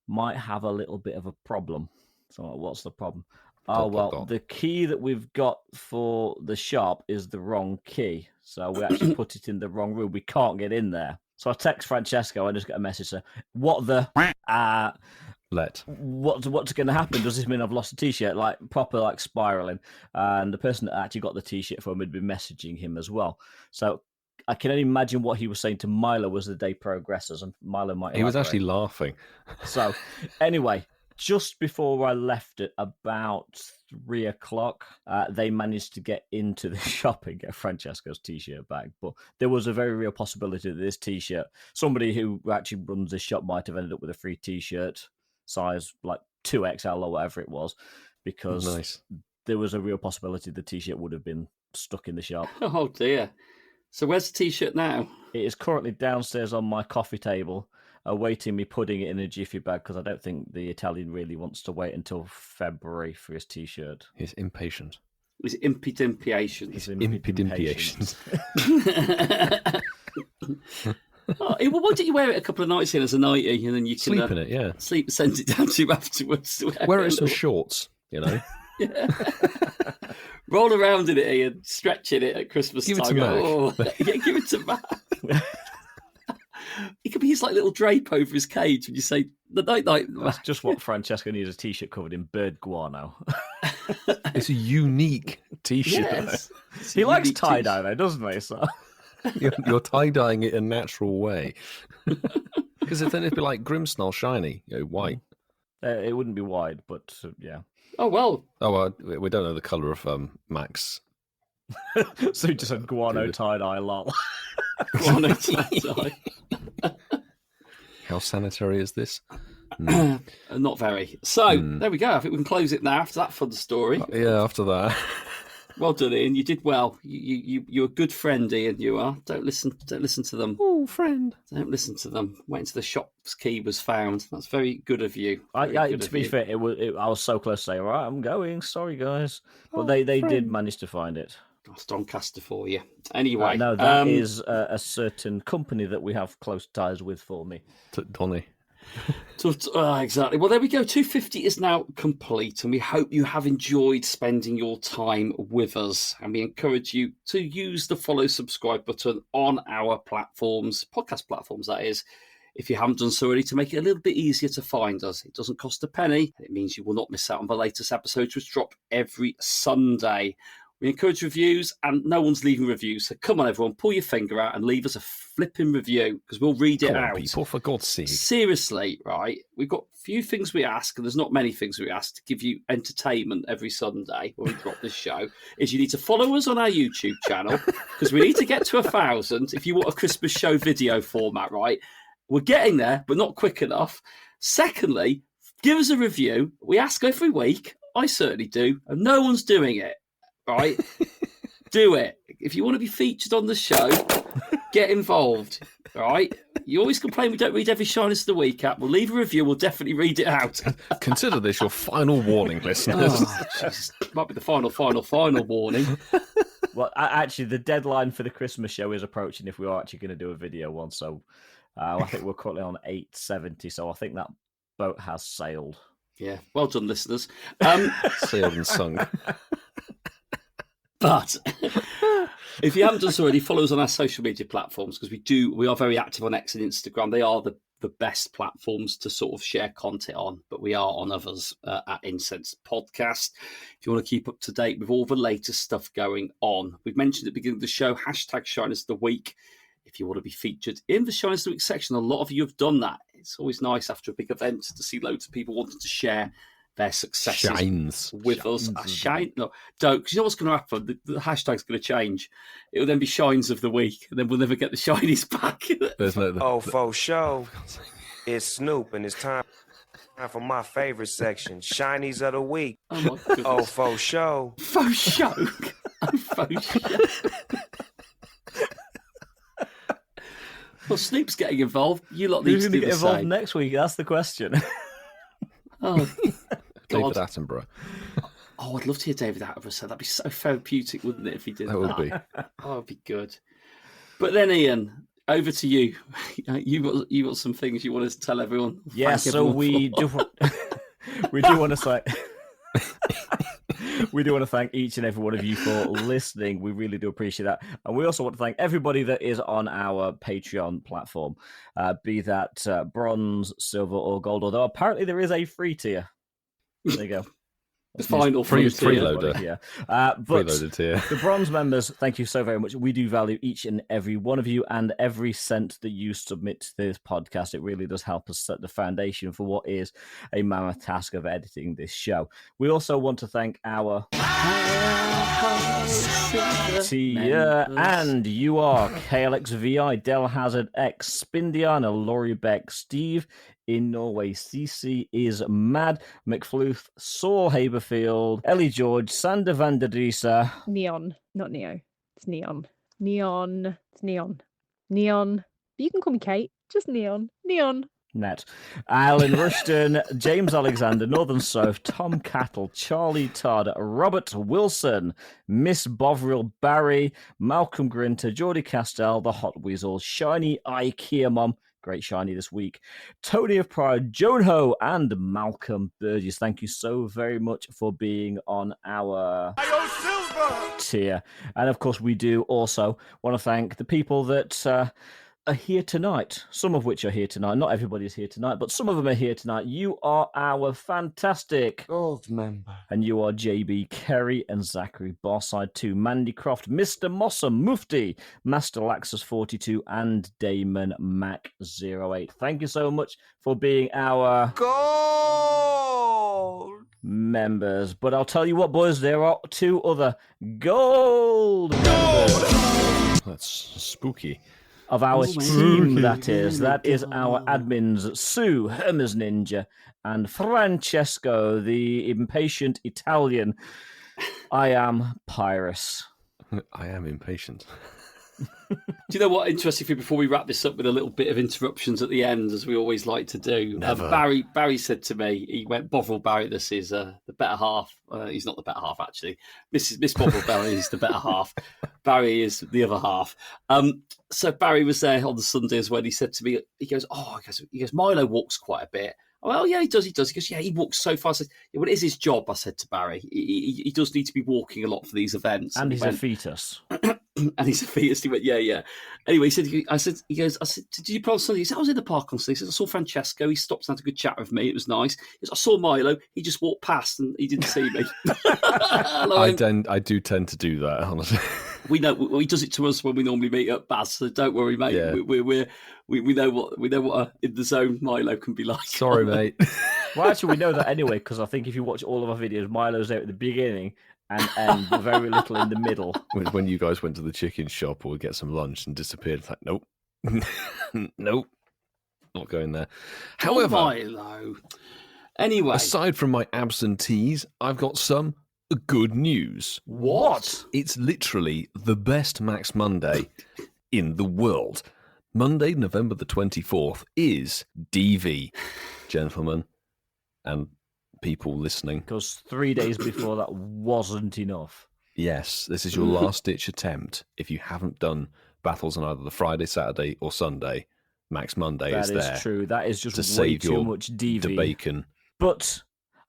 might have a little bit of a problem. So what's the problem? Oh, well, the key that we've got for the shop is the wrong key. So we actually put it in the wrong room. We can't get in there. So I text Francesco. I just get a message saying, what the... What's going to happen? Does this mean I've lost a T-shirt? Like, proper, like, spiraling. And the person that actually got the T-shirt for him had been messaging him as well. So I can only imagine what he was saying to Milo as the day progresses. And Milo might... He was elaborate. actually laughing. So, anyway... Just before I left at about 3 o'clock, they managed to get into the shop and get Francesco's T-shirt back. But there was a very real possibility that this T-shirt, somebody who actually runs this shop might have ended up with a free T-shirt, size like 2XL or whatever it was, because there was a real possibility the T-shirt would have been stuck in the shop. Oh, dear. So where's the T-shirt now? It is currently downstairs on my coffee table, awaiting me putting it in a jiffy bag, because I don't think the Italian really wants to wait until February for his T-shirt. He's impatient. He's impidimpiation. He's impidimpiation. Well, why don't you wear it a couple of nights in as a nightie, and then you can sleep in it, yeah. Send it down to you afterwards. Wear it as some shorts, you know. Yeah. Roll around in it, Ian, stretching it at Christmas Give time. It to Mac. Yeah, give it to Mac. He could be his little drape over his cage when you say the night. That's just what Francesco needs, a t-shirt covered in bird guano. It's a unique t-shirt. Yes. He likes tie-dye though, doesn't he? So you're tie-dyeing it a natural way. Because then it'd be like Grimsnarl shiny, white. It wouldn't be wide, but yeah. Oh, well. Oh, well, we don't know the colour of Max. So just a guano tie-dye, lol. Guano tie-dye. How sanitary is this? Not very. So, there we go. I think we can close it now after that fun story. Yeah, after that. Well done, Ian. You did well. You're a good friend, Ian. You are. Don't listen to them. Oh, friend. Don't listen to them. Wait until the shop's key was found. That's very good of you. To be fair, I was so close to saying, all right, I'm going. Sorry, guys. But they did manage to find it. That's Doncaster for you. Anyway. No, that is a certain company that we have close ties with for me. Donny. Exactly. Well, there we go. 250 is now complete, and we hope you have enjoyed spending your time with us. And we encourage you to use the follow, subscribe button on our platforms, podcast platforms, that is, if you haven't done so already, to make it a little bit easier to find us. It doesn't cost a penny. It means you will not miss out on the latest episodes, which drop every Sunday. We encourage reviews, and no one's leaving reviews. So come on, everyone, pull your finger out and leave us a flipping review, because we'll read it out. People, for God's sake. Seriously, right? We've got a few things we ask, and there's not many things we ask to give you entertainment every Sunday when we drop this show, is you need to follow us on our YouTube channel, because we need to get to 1,000 if you want a Christmas show video format, right? We're getting there, but not quick enough. Secondly, give us a review. We ask every week. I certainly do, and no one's doing it. Right? Do it. If you want to be featured on the show, get involved. All right? You always complain we don't read every Shinies of the Week app. We'll leave a review. We'll definitely read it out. Consider this your final warning, listeners. Might be the final warning. Well, actually, the deadline for the Christmas show is approaching if we are actually going to do a video one. So I think we're currently on 870. So I think that boat has sailed. Yeah. Well done, listeners. Sailed and sunk. But if you haven't done so already, follow us on our social media platforms, because we are very active on X and Instagram. They are the best platforms to sort of share content on, but we are on others at Incense Podcast. If you want to keep up to date with all the latest stuff going on, we've mentioned at the beginning of the show, #Shinies of the Week. If you want to be featured in the Shinies of the Week section, a lot of you have done that. It's always nice after a big event to see loads of people wanting to share their successes with us. No, don't, because you know what's going to happen? The hashtag's going to change. It will then be Shines of the Week, and then we'll never get the Shinies back. For sure. It's Snoop, and it's time for my favorite section, Shinies of the Week. Oh, my goodness. Oh, for sure. Faux show. Faux show. Well, Snoop's getting involved. You lot need Who's to going do to get the involved same. next week? That's the question. Oh, David Attenborough. Oh, I'd love to hear David Attenborough say that'd be so therapeutic, wouldn't it, if he did that? That would be. Oh, it'd be good. But then, Ian, over to you. You got some things you want to tell everyone. Yeah, so we do want to say. We do want to thank each and every one of you for listening. We really do appreciate that. And we also want to thank everybody that is on our Patreon platform, be that bronze, silver, or gold, although apparently there is a free tier. There you go. The final freeloader. Yeah. Freeloader tier. The bronze members, thank you so very much. We do value each and every one of you, and every cent that you submit to this podcast. It really does help us set the foundation for what is a mammoth task of editing this show. We also want to thank our tier, and you are KLXVI, Del Hazard X, Spindiana, Laurie Beck, Steve in Norway, CC is Mad, McFluth, Saul Haberfield, Ellie George, Sander van der Drieser. Neon, not Neo. It's Neon. Neon. It's Neon. Neon. But you can call me Kate. Just Neon. Neon. Net. Alan Rushton, James Alexander, Northern Soph, Tom Cattle, Charlie Todd, Robert Wilson, Miss Bovril Barry, Malcolm Grinter, Geordie Castell, The Hot Weasel, Shiny IKEA Mom, great shiny this week. Tony of Pride, Joan Ho, and Malcolm Burgess. Thank you so very much for being on our tier. And of course, we do also want to thank the people that are here tonight, some of which are here tonight. Not everybody's here tonight, but some of them are here tonight. You are our fantastic gold member. And you are JB, Kerry, and Zachary Barside 2, Mandy Croft, Mr. Mossam, Mufti, Master Laxus 42, and Damon Mac 08. Thank you so much for being our gold members. But I'll tell you what, boys, there are 2 other gold members. That's spooky. Of our team, that is. That is our admins, Sue, Hermes Ninja, and Francesco, the impatient Italian. I am Pyrus. I am impatient. Do you know what? Interesting thing, before we wrap this up with a little bit of interruptions at the end, as we always like to do. Barry said to me, he went, Bovril Barry, this is the better half. He's not the better half, actually. Miss Bovril Barry is the better half. Barry is the other half. So Barry was there on the Sunday as well. He said to me, he goes, Milo walks quite a bit. Well, yeah, he does. He goes, yeah, he walks so fast. Yeah, well, it is his job, I said to Barry. He does need to be walking a lot for these events. And he's a fetus. And he's a fetus. He went, yeah. Anyway, I said, did you play on Sunday? He said, I was in the park on Sunday. He said, I saw Francesco. He stopped and had a good chat with me. It was nice. He goes, I saw Milo. He just walked past and he didn't see me. I do tend to do that, honestly. We know he does it to us when we normally meet at Baz, so don't worry, mate. Yeah. We know what in the zone Milo can be like. Sorry, mate. Well, actually, we know that anyway, because I think if you watch all of our videos, Milo's there at the beginning and end, very little in the middle. When you guys went to the chicken shop or get some lunch and disappeared, it's like, nope, nope, not going there. However, Milo. Anyway, aside from my absentees, I've got some good news. What? It's literally the best Max Monday in the world. Monday, November the 24th is DV, gentlemen, and people listening. Because 3 days before that wasn't enough. Yes, this is your last-ditch attempt. If you haven't done battles on either the Friday, Saturday, or Sunday, Max Monday is there. That is true. That is just to way save too your much DV. bacon. But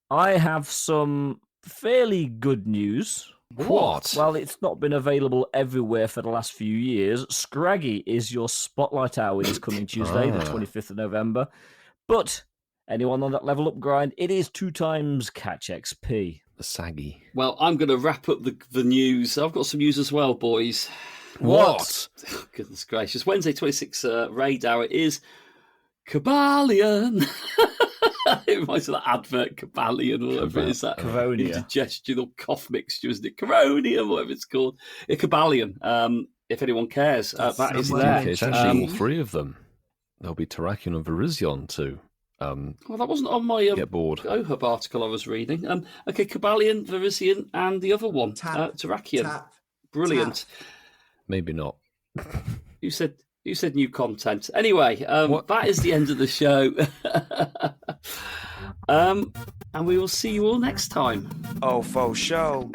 I have some fairly good news. What? Well, it's not been available everywhere for the last few years. Scraggy is your Spotlight Hour this coming Tuesday, the 25th of November. But anyone on that level up grind, it is 2 times catch XP. The saggy. Well, I'm going to wrap up the news. I've got some news as well, boys. What? Oh, goodness gracious. Wednesday, 26 raid hour is Cabalion. It reminds me of that advert, Cabalion, or whatever it is. That Coronia. Indigestional cough mixture, isn't it? Coronia, whatever it's called. Cabalion, if anyone cares. That is there. It's actually all 3 of them. There'll be Terrakion and Virizion too. Well, that wasn't on my get bored. OHUB article I was reading. Okay, Cabalion, Virizion, and the other one, Terrakion. Brilliant. Tap. Maybe not. You said new content. Anyway, that is the end of the show. And we will see you all next time. Oh, for sure.